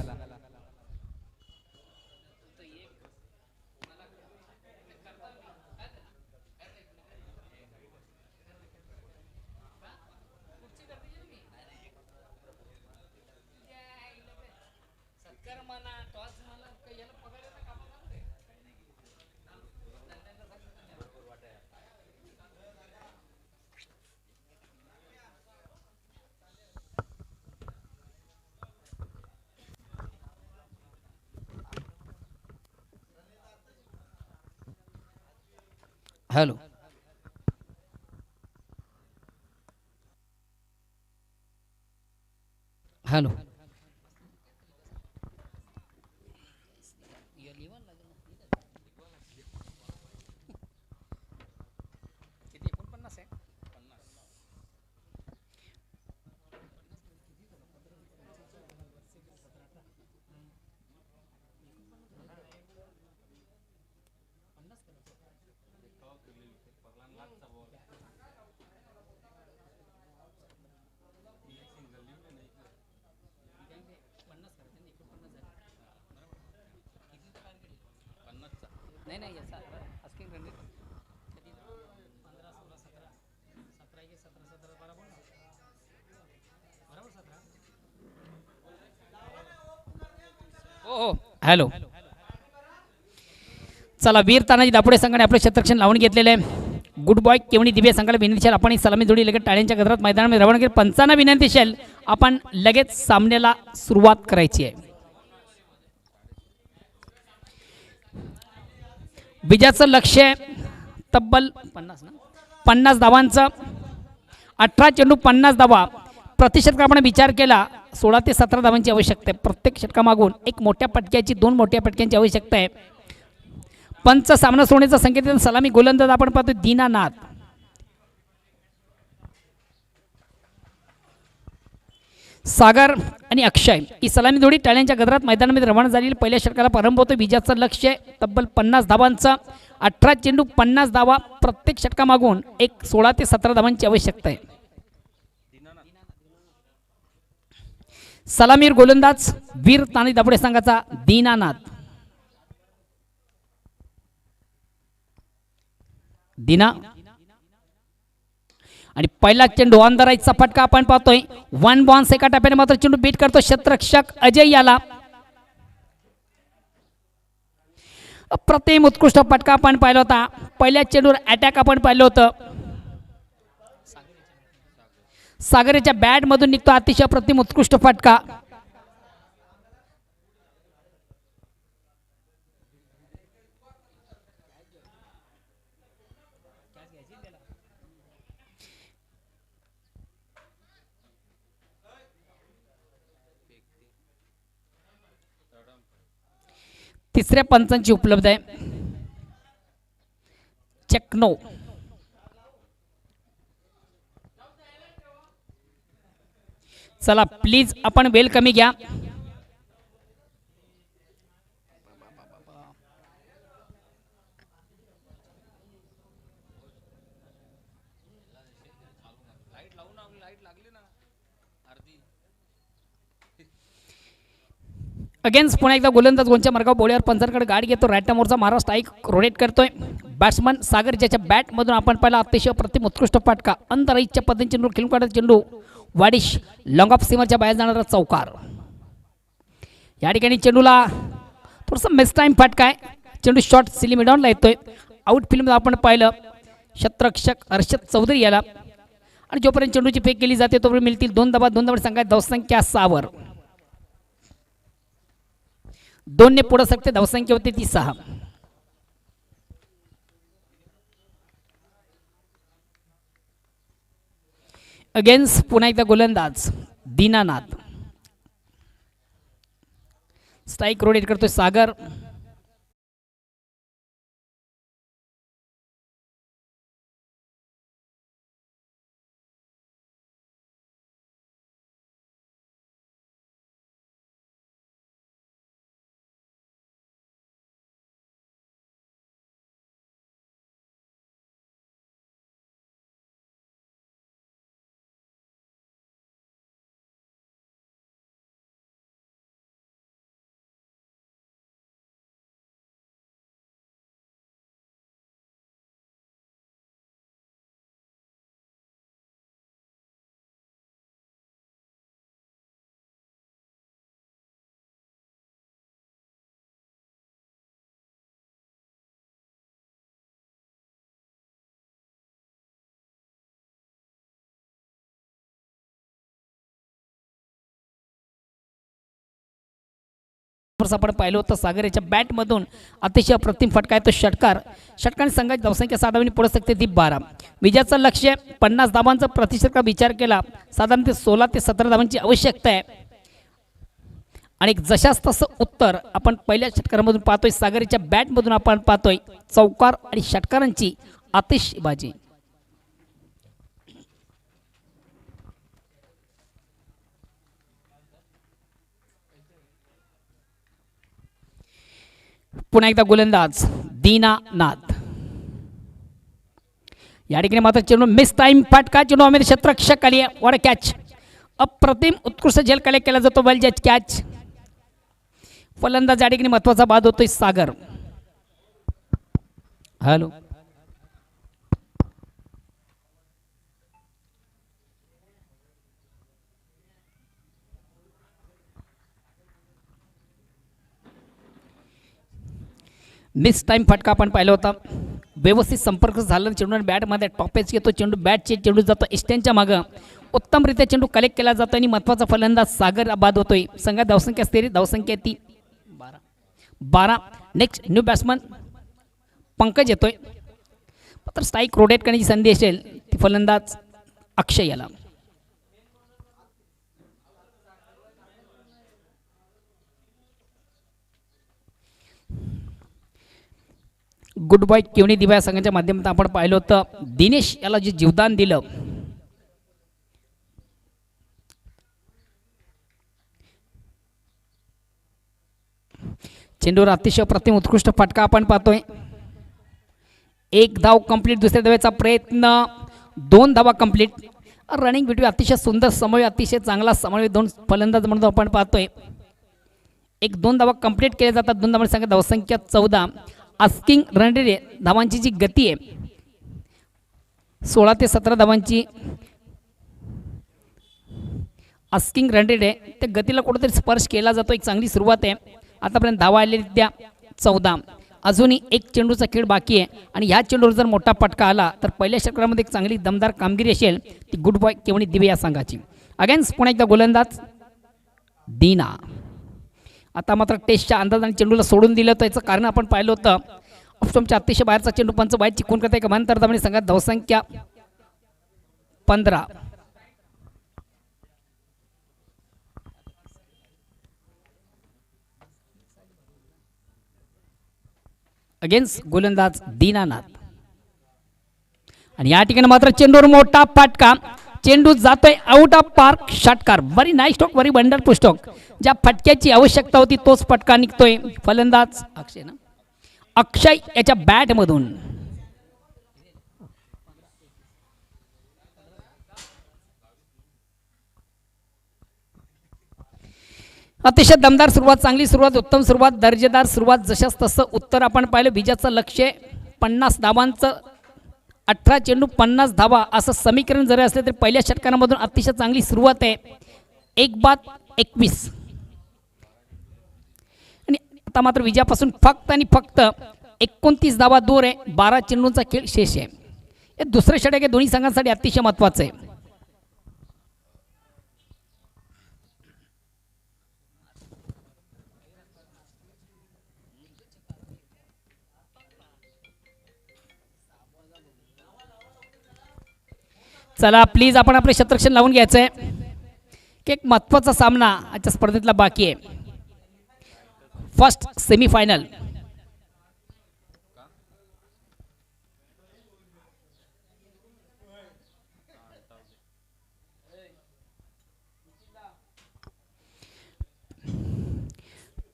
Hello, hello. हो हॅलो. चला वीर तानाजी दापुडे संघाने आपलं क्षेत्ररक्षण लावून घेतलेलं आहे. गुड बॉय केवणी दिव्य संघाला विनंती आपण ही सलामी जोडी लगेच टाळ्यांच्या गजरात मैदानामध्ये रवाना केली. पंचांना विनंती असेल आपण लगेच सामन्याला सुरुवात करायची आहे. विजयाचं लक्ष तब्बल 50 धावांचं. 18 चेंडू 50 धावा. प्रति षटकाप्रमाणे विचार केला 16 ते 17 धावांची आवश्यकता आहे. प्रत्येक षटकामागून एक मोठ्या पटक्याची 2 मोठ्या पटक्यांची आवश्यकता आहे. पंच सामना सोडण्याचा संकेत सलामी गोलंदाज आपण पाहतो दीनानाथ. सागर आणि अक्षय ही सलामी जोडी टाळ्यांच्या गजरात मैदानामध्ये रवाना झालेली. पहिल्या षटकाला प्रारंभ होतो. विजयाचं लक्ष तब्बल 50 धावांचं. 18 चेंडू 50 धावा. प्रत्येक षटकामागून एक 16 ते 17 धावांची आवश्यकता आहे. सलामीर गोलंदाज वीर तानाजी दापुडे संघाचा दीनानाथ. दिना आणि पहिला चेंडू ऑन द राईटचा फटका आपण पाहतोय. 1 बॉन्स एका टप्प्याने मात्र चेंडू बीट करतो क्षेत्ररक्षक अजय याला. अप्रतिम उत्कृष्ट फटका आपण पाहिला होता. पहिल्या चेंडूवर अटॅक आपण पाहिलं होतं. सागरेच्या बॅट मधून निघतो अतिशय अप्रतिम उत्कृष्ट फटका. तिसऱ्या पंचांची उपलब्ध आहे. Check no. चला प्लीज आपण वेल कमी घ्या. अगेन्स्ट पुन्हा एकदा गोलंदाज गोलच्या मार्गावर बोळ्यावर पंचांकडे गाडी घेतो. राईट मोरचा मारा स्ट्राईक रोटेट करतोय. बॅट्समन सागर ज्याच्या बॅटमधून आपण पाहिला अतिशय प्रतिम उत्कृष्ट फटका. अंतराईच्या पद्धतीने चेंडू खेळून काढत चेंडू वाडिश लॉंग ऑफ सीमरच्या बाहेर जाणारा चौकार. या ठिकाणी चेंडूला थोडंसं मिस टाईम फटका आहे. चेंडू शॉर्ट सिली मिडॉनला येतोय. आउट फिल्म आपण पाहिलं क्षेत्ररक्षक हर्षद चौधरी याला. आणि जोपर्यंत चेंडूची फेक केली जाते तोपर्यंत मिळतील 2 धावा. 2 धावा संघात धावसंख्या 6 वर. 2 ने पुढे सकते धावसंख्या होती ती 6. अगेन्स्ट पुन्हा एकदा गोलंदाज दीनानाथ. स्ट्राईक रोटेट करतोय सागर. आपण पाहिलं होतं सागर याच्या बॅटमधून अतिशय अप्रतिम फटका आहे तो षटकार. षटकाने संघाची धावसंख्या 7 धावांनी पुढे सकते ती 12. विजयाचं लक्ष्य 50 धावांचा प्रतिषटका विचार केला साधारणतः 16 ते 17 धावांची आवश्यकता आहे. आणि जशास तसं उत्तर आपण पहिल्या षटकारामधून पाहतोय. सागरच्या बॅटमधून आपण पाहतोय चौकार आणि षटकारांची आतिषबाजी. पुन्हा एकदा गोलंदाज दीनानाथ. या ठिकाणी मात्र चेंडू मिस टाइम फटका. चेंडू आम्ही क्षेत्ररक्षक आली आहे. What catch. अप्रतिम उत्कृष्ट झेल कलेक्ट केला जातो. वेल जज कॅच. फलंदाज या ठिकाणी महत्वाचा बाद होतोय सागर. हॅलो. मिस टाइम फटका आपण पाहिला होता. व्यवस्थित संपर्क झाला चेंडू बॅटमध्ये टॉपेच घेतो चेंडू बॅटचे चेंडू जातो स्टँडच्या मागं उत्तमरित्या चेंडू कलेक्ट केला जातो आणि महत्त्वाचा फलंदाज सागर बाद होतोय. संघात धावसंख्या स्थिर धावसंख्या ती 12. नेक्स्ट न्यू बॅट्समन पंकज येतोय. मात्र स्ट्राईक रोटेट करण्याची संधी असेल ती फलंदाज अक्षय याला. गुड बॉय केवणी दिवा या संघाच्या माध्यमातून आपण पाहिलं होतं दिनेश याला जे जीवदान दिलं चेंडूवर अतिशय प्रतिम उत्कृष्ट फटका आपण पाहतोय. एक धाव कंप्लीट. दुसऱ्या धावेचा प्रयत्न 2 धावा कंप्लीट. रनिंग बिटवी अतिशय सुंदर समन्वय अतिशय चांगला समन्वय 2 फलंदाज म्हणून आपण पाहतोय. 1-2 धावा कंप्लीट केल्या जातात. 2 धावांची संख्या धावसंख्या 14. आस्किंग रन रेट धावांची जी गती आहे 16 ते 17 धावांची आस्किंग रन रेट आहे. त्या गतीला कुठेतरी स्पर्श केला जातो. एक चांगली सुरुवात आहे. आतापर्यंत धावा आलेली त्या 14. अजूनही एक चेंडूचा खेळ बाकी आहे आणि ह्या चेंडूवर जर मोठा फटका आला तर पहिल्या षटकामध्ये एक चांगली दमदार कामगिरी असेल ती गुड बॉय केवणी दिवे या संघाची. अगेन्स्ट पुन्हा एकदा गोलंदाज दीना. आता मात्र टेस्टच्या अंदाजाने चेंडूला सोडून दिलं तर याचं कारण आपण पाहिलं होतं ऑफस्टम्पच्या अतिशय बाहेरचा चेंडू पंच वाईट चिकून करता का म्हणतर त्यामुळे संघात धावसंख्या 15. अगेन्स्ट गोलंदाज दीनानाथ. आणि या ठिकाणी मात्र चेंडूवर मोठा फटका. चेंडू जातोय आउट ऑफ पार्क. षटकार. Very nice stroke. Very wonderful stroke. ज्या फटक्याची आवश्यकता होती तोच फटका निघतोय. फलंदाज अक्षय ना अक्षय याच्या बॅटमधून. अतिशय दमदार सुरुवात चांगली सुरुवात उत्तम सुरुवात दर्जेदार सुरुवात जशाच तसं उत्तर आपण पाहिलं. विजयाचं लक्ष 50 धावांचं 18 चेंडू 50 धावा असं समीकरण जरी असले तरी पहिल्या षटकांमधून अतिशय चांगली सुरुवात आहे. 1-21 आणि आता मात्र विजयापासून फक्त आणि फक्त 29 धावा दूर आहे. 12 चेंडूंचा खेळ शेष आहे. हे दुसरे षटक हे दोन्ही संघांसाठी अतिशय महत्त्वाचं आहे. चला प्लीज आपण आपले शतरक्षण लावून घ्यायचं आहे की एक महत्त्वाचा सामना आजच्या स्पर्धेतला बाकी आहे. First semifinal.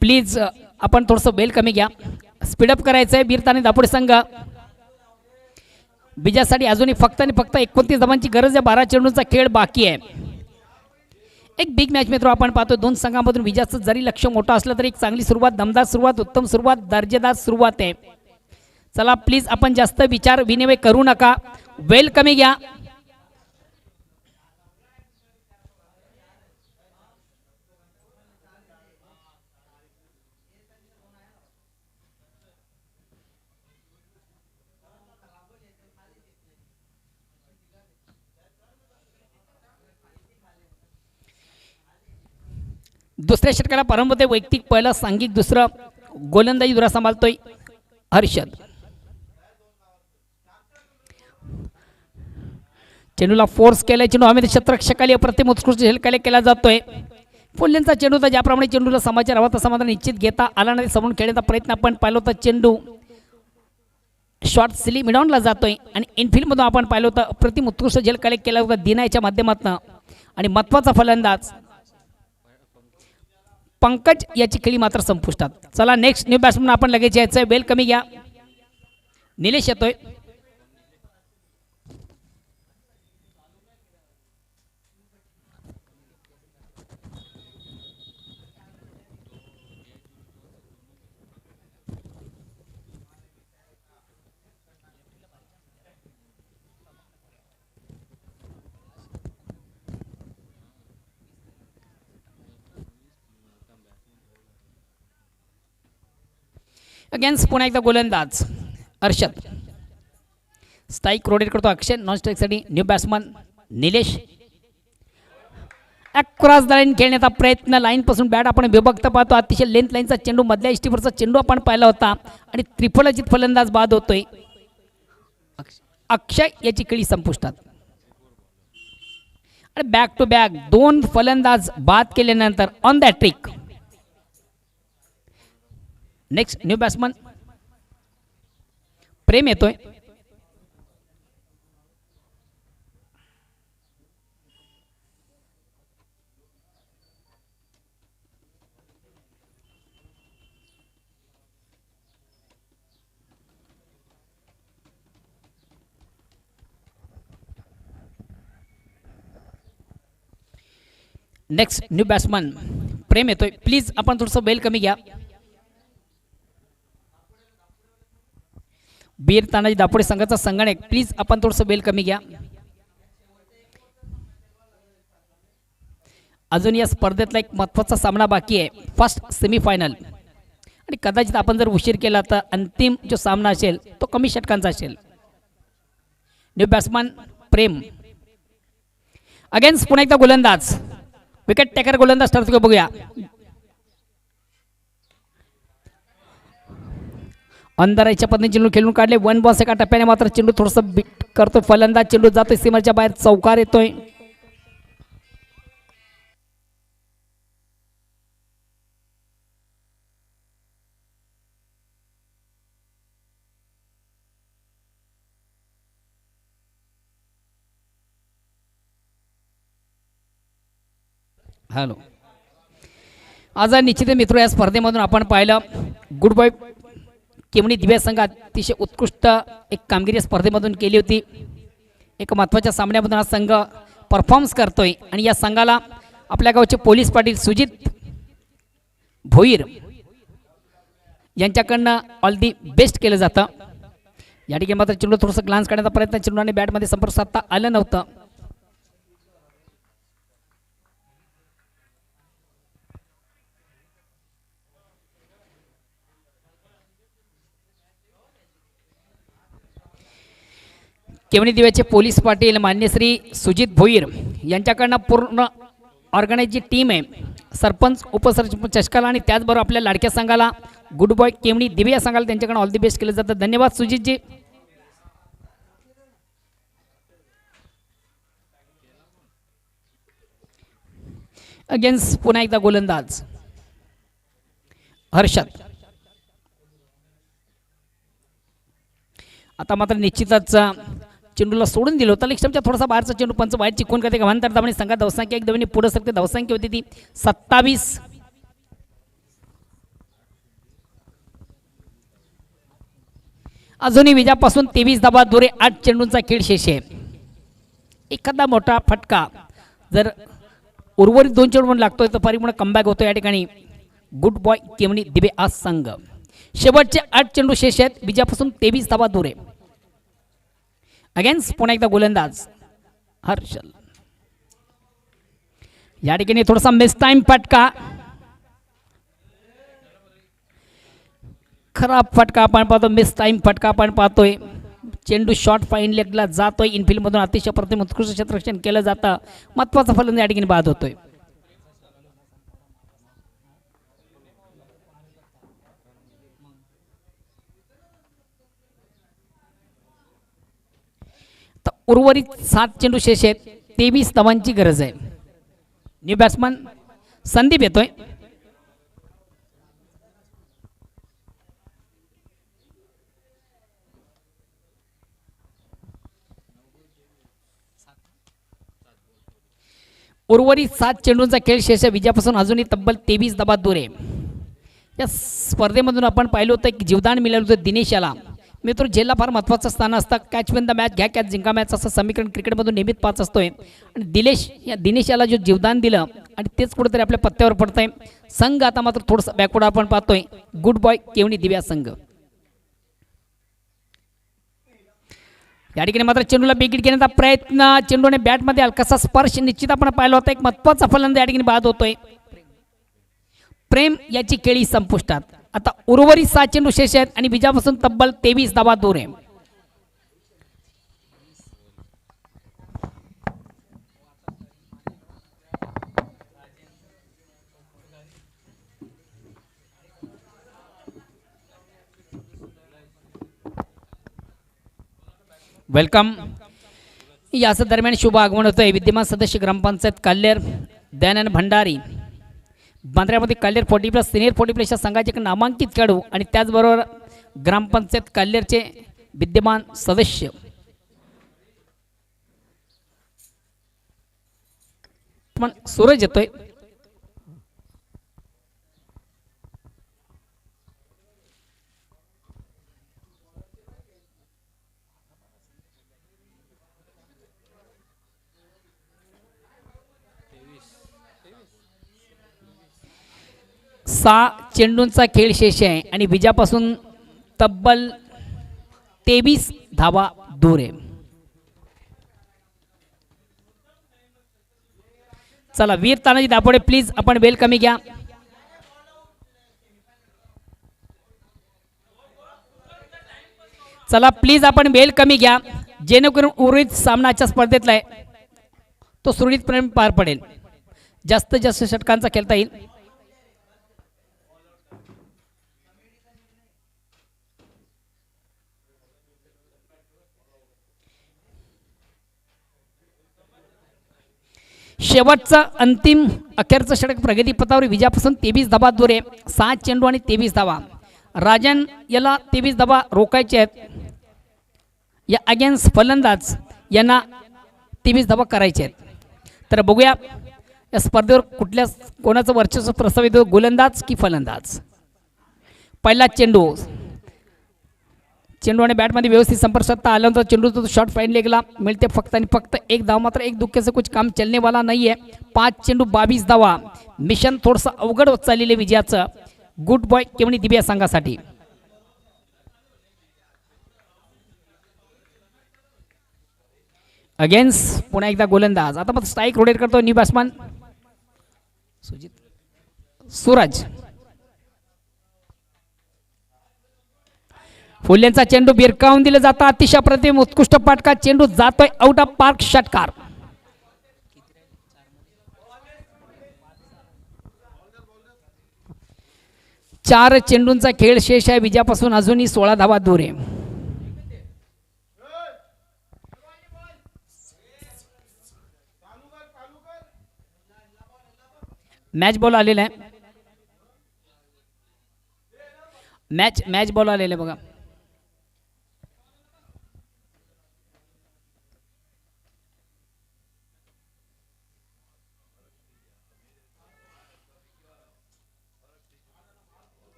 प्लीज आपण थोडंसं बेल कमी घ्या. स्पीडअप करायचं आहे. बीरताने दापोडे संघ विजयासाठी अजूनही फक्त आणि फक्त 29 धावांची गरज आहे. 12 चेंडूंचा खेळ बाकी आहे. एक बिग मॅच मित्र आपण पाहतो. 2 संघांमधून विजयाचं जरी लक्ष मोठं असलं तरी एक चांगली सुरुवात दमदार सुरुवात उत्तम सुरुवात दर्जेदार सुरुवात आहे. चला प्लीज आपण जास्त विचार विनिमय करू नका. वेल कमी घ्या. दुसऱ्या षटकाला प्रारंभ होते. वैयक्तिक पहिला सांघिक दुसरं गोलंदाजी दुरा सांभाळतोय हर्षद. चेंडूला फोर्स केलाय. चेंडू आम्ही क्षेत्ररक्षकाली अप्रतिम उत्कृष्ट झेल केला जातोय. फुल्यांचा चेंडू होता ज्याप्रमाणे चेंडूला समाचार हवा तसा मात्र निश्चित घेता आला नाही. समोरून खेळण्याचा प्रयत्न आपण पाहिला होता. चेंडू शॉर्ट सिली मिडॉनला जातोय आणि इनफिल्डमधून आपण पाहिलं होतं अप्रतिम उत्कृष्ट झेल कलेक्ट केला होता दिनाच्या माध्यमातून. आणि महत्त्वाचा फलंदाज पंकज याची खेळी मात्र संपुष्टात. चला नेक्स्ट न्यू बॅट्समन आपण लगेच यायचं. वेल कमी घ्या. निलेश येतोय. अगेन्स्ट पुन्हा एकदा गोलंदाज अर्षद. स्ट्राईक रोटेट करतो अक्षय. नॉन स्ट्राईकसाठी new batsman Nilesh. Cross line खेळण्याचा प्रयत्न. लाईनपासून बॅट आपण विभक्त पाहतो. अतिशय लेंथ लाईनचा चेंडू, मधल्या इष्टीवरचा चेंडू आपण पाहिला होता आणि त्रिफलंदाजीत फलंदाज बाद होतोय. अक्षय याची खेळी संपुष्टात. आणि बॅक टू बॅक 2 फलंदाज बाद केल्यानंतर on the trick. Next new batsman Prem येतोय. नेक्स्ट न्यू बॅट्समन प्रेम येतोय. प्लीज आपण थोडंसं बेल कमी घ्या. बीर तानाजी दापोडे संघाचा संगणक प्लीज आपण थोडंसं बेल कमी घ्या. अजून या स्पर्धेतला एक महत्त्वाचा सामना बाकी आहे, फर्स्ट सेमीफायनल. आणि कदाचित आपण जर उशीर केला तर अंतिम जो सामना असेल तो कमी षटकांचा असेल. न्यू बॅट्समन प्रेम अगेन्स्ट पुन्हा एकदा गोलंदाज. विकेट टेकर गोलंदाज ठरतो का बघूया. अंधाराच्या पद्धतीने चेंडू खेळून काढले. 1 बॉल एका टप्प्याने मात्र चेंडू थोडंसं बीट करतो फलंदाज. चेंडू जातोय सीमाच्या बाहेर, चौकार येतोय. हॅलो. आज निश्चित मित्र या स्पर्धेमधून आपण पाहिलं गुड बॉय केवणी दिव्या संघ अतिशय उत्कृष्ट एक कामगिरी या स्पर्धेमधून केली होती. एक महत्त्वाच्या सामन्यामधून हा संघ परफॉर्म्स करतोय आणि या संघाला आपल्या गावचे पोलीस पाटील सुजित भोईर यांच्याकडनं ऑल दी बेस्ट केलं जातं. या ठिकाणी मात्र चेंडू थोडंसं ग्लान्स काढण्याचा प्रयत्न, चेंडूने बॅटमध्ये संपर्क साधता आलं नव्हतं. केवणी दिव्याचे पोलीस पाटील मान्य श्री सुजित भोईर यांच्याकडनं पूर्ण ऑर्गनाइज जी टीम आहे, सरपंच उपसरपंच चषकाला आणि त्याचबरोबर आपल्या लाडक्या संघाला गुड बॉय केवणी दिव्या या संघाला त्यांच्याकडनं ऑल दी बेस्ट केलं जातं. धन्यवाद सुजितजी. अगेन्स्ट पुन्हा एकदा गोलंदाज हर्षद. आता मात्र निश्चितच चेंडूला सोडून दिलं होतं. लेक्स्टमच्या थोडासा बाहेरचा चेंडू पंच बाहेर चिकून करते. गव्हांतर दामणी संघात धावसंख्या एक धावने पुढे सरते. धावसंख्या होती ती 27. अजूनही विजापासून 23 धावा दूर 8 चेंडूंचा खेळ शेष आहे. एखादा मोठा फटका जर उर्वरित 2 चेंडू लागतोय तर परिपूर्ण कमबॅक होतो. या ठिकाणी गुड बॉय केवणी दिवे आज संघ शेवटचे 8 चेंडू शेष आहेत. विजापासून 23 धावा दूर आहे. अगेन्स्ट पुन्हा एकदा गोलंदाज हर्षल. या ठिकाणी थोडासा मिस टाइम फटका, खराब फटका आपण पाहतो. मिस टाइम फटका आपण पाहतोय. चेंडू शॉर्ट फाईन लेगला जातोय. इनफिल्ड मधून अतिशय प्रतिम उत्कृष्ट क्षेत्ररक्षण केलं जातं. महत्वाचा फलंदाज या ठिकाणी बाद होतोय. उर्वरित 7 चेंडू शेष आहेत. 23 धावांची गरज आहे. न्यू बॅट्समन संदीप येतोय. उर्वरित 7 चेंडूंचा खेळ शेष आहे. विजयापासून अजूनही तब्बल 23 धावा दूर आहे. या स्पर्धेमधून आपण पाहिलं होतं की जीवदान मिळालं होतं दिनेश याला. मित्र झेलला फार महत्त्वाचं स्थान असतं. कॅच विन द मॅच, घ्या कॅच जिंका मॅच असं समीकरण क्रिकेटमधून नेहमीच पाच असतोय. आणि दिनेश याला जो जीवदान दिलं आणि तेच कुठेतरी आपल्या पत्त्यावर पडतंय. संघ आता मात्र थोडंसं बॅकवर्ड आपण पाहतोय. गुड बॉय केवणी दिव्या संघ. या ठिकाणी मात्र चेंडूला बिगिट घेण्याचा प्रयत्न, चेंडूने बॅटमध्ये हलकासा स्पर्श निश्चित आपण पाहिला होता. एक महत्त्वाचा फलंदाज या ठिकाणी बाद होतोय. प्रेम याची खेळी संपुष्टात. आता उर्वरित 6 चेंडू शेष आहेत आणि विजयापासून तब्बल 23 धावा दूर आहे. वेलकम. याच दरम्यान शुभ आगमन होतंय. विद्यमान सदस्य ग्रामपंचायत काल्हेर दयानंद भंडारी, बांद्र्यामध्ये काल्हेर 40+ सिनियर 40+च्या संघाचे एक नामांकित खेळाडू आणि त्याचबरोबर ग्रामपंचायत काल्हेरचे विद्यमान सदस्य पण सूरज येतोय. सहा चेंडूंचा खेळ शेष आहे आणि विजयापासून तब्बल 23 धावा दूर आहे. चला वीर तानाजी दापोडे प्लीज आपण वेल कमी घ्या. चला प्लीज आपण वेल कमी घ्या जेणेकरून उर्वरित सामनाच्या स्पर्धेतला आहे तो सुरळीतपणे पार पडेल. जास्तीत जास्त षटकांचा खेळता येईल. शेवटचा अंतिम अखेरचं षटक प्रगती पथावर विजयापासून 23 धावा दूर आहे. 6 चेंडू आणि 23 धावा. राजन याला 23 धावा रोखायचे आहेत. या अगेन्स्ट फलंदाज यांना 23 धावा करायचे आहेत. तर बघूया या स्पर्धेवर कुठल्या कोणाचं वर्चस्व प्रस्तावित होतं, गोलंदाज की फलंदाज. पहिला चेंडू आणि बॅटमध्ये व्यवस्थित संपर्क साधता आल्यानंतर चेंडू तो शॉट फाईन लेगला मिळते फक्त आणि फक्त एक धाव. मात्र एक दुःख से कुछ काम चलने वाला नाही आहे. 5 चेंडू 22 धावा. मिशन थोडंसं अवघड होत चाललेलं विजयाचं. गुड बॉय केवणी दिव्या संघासाठी. अगेन्स्ट पुन्हा एकदा गोलंदाज. आता मग स्ट्राईक रोटेट करतो न्यू बॅट्समन सूरज. फुल्यांचा चेंडू बिरकावून दिला जातो. अतिशय प्रतिम उत्कृष्ट फटका. चेंडू जातोय आउट ऑफ पार्क. षटकार. चार चेंडूंचा खेळ शेष आहे. विजयापासून अजूनही 16 धावा दूर आहे. मॅच बॉल आलेला आहे. मॅच बॉल आलेला आहे बघा.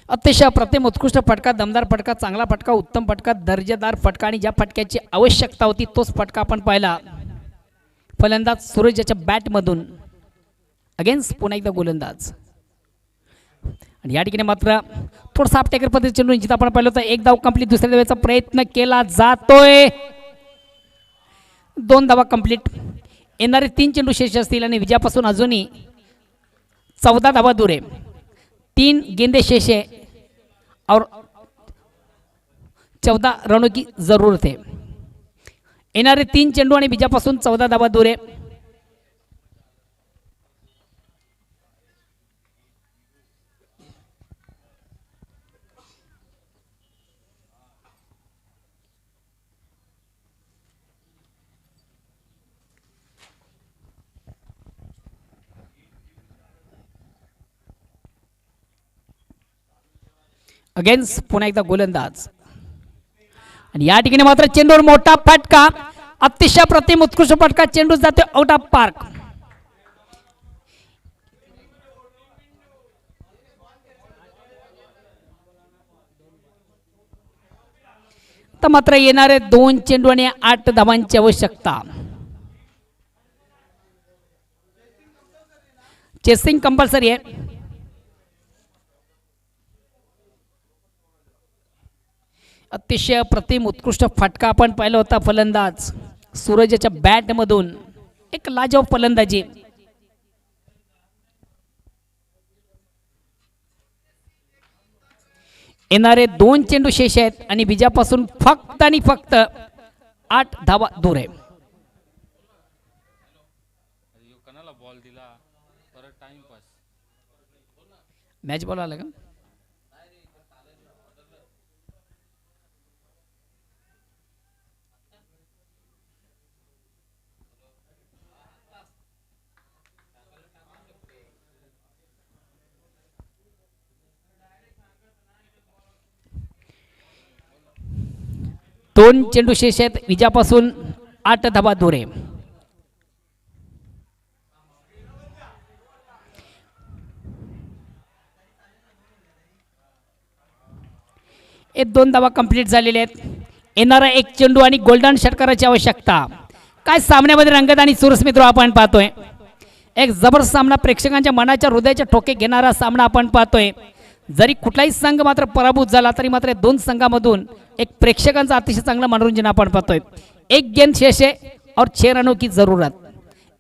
अतिशय अप्रतिम उत्कृष्ट फटका, दमदार फटका, चांगला फटका, उत्तम फटका, दर्जेदार फटका आणि ज्या फटक्याची आवश्यकता होती तोच फटका आपण पाहिला. फलंदाज सूरज याच्या बॅटमधून. अगेन्स्ट पुन्हा एकदा गोलंदाज. आणि या ठिकाणी मात्र थोडंसं आपटेकर पद्धतीने चेंडू जिथं आपण पाहिलं होतं. एक धाव कंप्लीट. दुसऱ्या धावेचा प्रयत्न केला जातोय. 2 धावा कंप्लीट. येणारे 3 चेंडू शेष असतील आणि विजयापासून अजूनही 14 धावा दूर आहे. 3 गेंदे शेष है और 14 रनों की जरूरत है. येणारे 3 चेंडू आणि विजयापासून 14 धावा दूर आहे. अगेन्स्ट पुन्हा एकदा गोलंदाज. आणि या ठिकाणी मात्र चेंडूवर मोठा फटका. अतिशय प्रतिम उत्कृष्ट फटका. चेंडू जाते आउट ऑफ पार्क. तर मात्र येणारे 2 चेंडू आणि 8 धावांची आवश्यकता. चेसिंग कंपल्सरी आहे. अतिशय प्रतिम उत्कृष्ट फटका आपण पाहिला होता फलंदाज सूरजच्या बॅटमधून. एक लाजवाब फलंदाजी. येणारे 2 चेंडू शेष आहेत आणि विजयापासून फक्त आणि फक्त 8 धावा दूर आहे. मॅच बॉल आला का? दोन चेंडू शेष आहेत विजयापासून 8 धावा दूर आहे. हे 2 धावा कंप्लीट झालेले आहेत. येणारा 1 चेंडू आणि गोल्डन षटकाराची आवश्यकता. काय सामन्यामध्ये रंगत आणि चुरस मित्र आपण पाहतोय. एक जबरदस्त सामना, प्रेक्षकांच्या मनाच्या हृदयाच्या ठोके घेणारा सामना आपण पाहतोय. जरी कुठलाही संघ मात्र पराभूत झाला तरी मात्र 2 संघामधून एक प्रेक्षकांचा अतिशय चांगला मनोरंजन आपण पाहतोय. 1 गेंद शेष है और 6 रनों की जरूरत.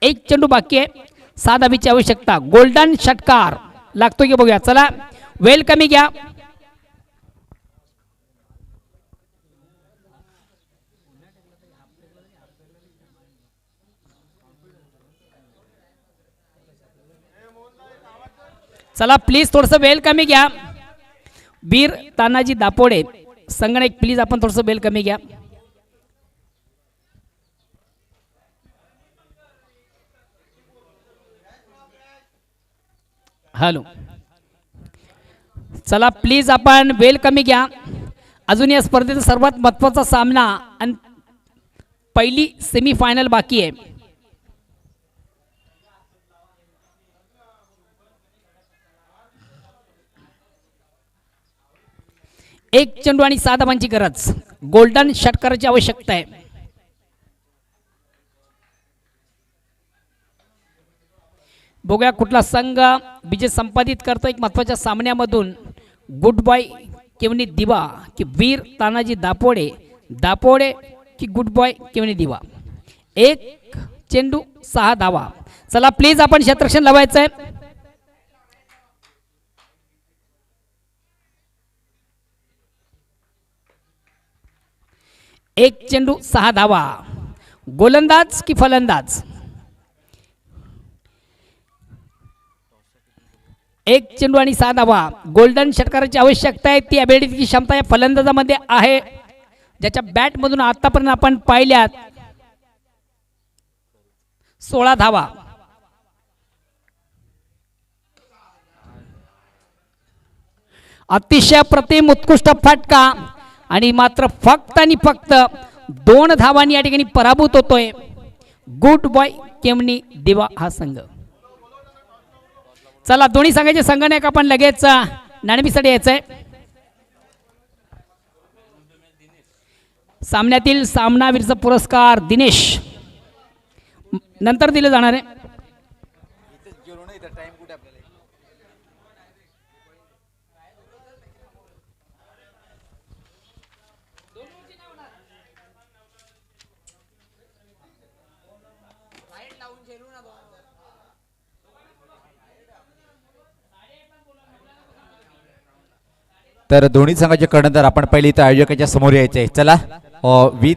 1 चेंडू बाकी आहे. 7 धाबीची आवश्यकता. गोल्डन षटकार लागतो की बघूया. चला वेल कमी घ्या. चला प्लीज थोडंसं वेल कमी घ्या. वीर तानाजी दापोडे संगणक प्लीज आपण थोडंसं वेल कमी घ्या. हॅलो, चला प्लीज आपण वेल कमी घ्या. अजून या स्पर्धेचा सर्वात महत्त्वाचा सामना आणि पहिली सेमीफायनल बाकी आहे. एक चेंडू आणि 7 धावांची गरज. गोल्डन षटकाराची आवश्यकता आहे. बघूया कुठला संघ विजय संपादित करतो एक महत्त्वाच्या सामन्यामधून. गुड बॉय केवनी दिवा की वीर तानाजी दापोडे. दापोडे की गुड बॉय केवनी दिवा. 1 चेंडू 6 धावा. चला प्लीज आपण क्षेत्ररक्षण लावायचं आहे. एक चेंडू 6 धावा. गोलंदाज की फलंदाज. 1 चेंडू आणि 6 धावा. गोल्डन षटकाराची आवश्यकता आहे. ती अबिलिटीची क्षमता या फलंदाजामध्ये आहे ज्याच्या बॅट मधून आतापर्यंत आपण पाहिल्यात 16 धावा. अतिशय प्रतिम उत्कृष्ट फटका आणि मात्र फक्त आणि फक्त 2 धावांनी या ठिकाणी पराभूत होतोय गुड बॉय केमनी दिवा हा संघ. चला दोन्ही संघाचे संगणक आपण लगेच नाणेफेकीसाठी यायचंय. सामन्यातील सामनावीरचा पुरस्कार दिनेश नंतर दिले जाणार आहे. तर दोन्ही संघाचे कर्णधार आपण पहिले इथं आयोजकाच्या समोर यायचे. चला वीर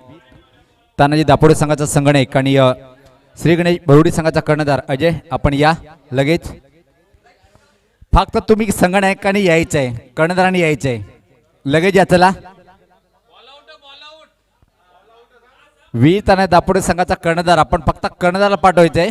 तानाजी दापोडे संघाचा संगणक आणि श्री गणेश भरुडी संघाचा कर्णधार अजय आपण या लगेच. फक्त तुम्ही संगणकाने यायचंय, कर्णधाराने यायचंय लगेच या. चला वीर तानाजी दापोडे संघाचा कर्णधार आपण फक्त कर्णधाराला पाठवायचंय.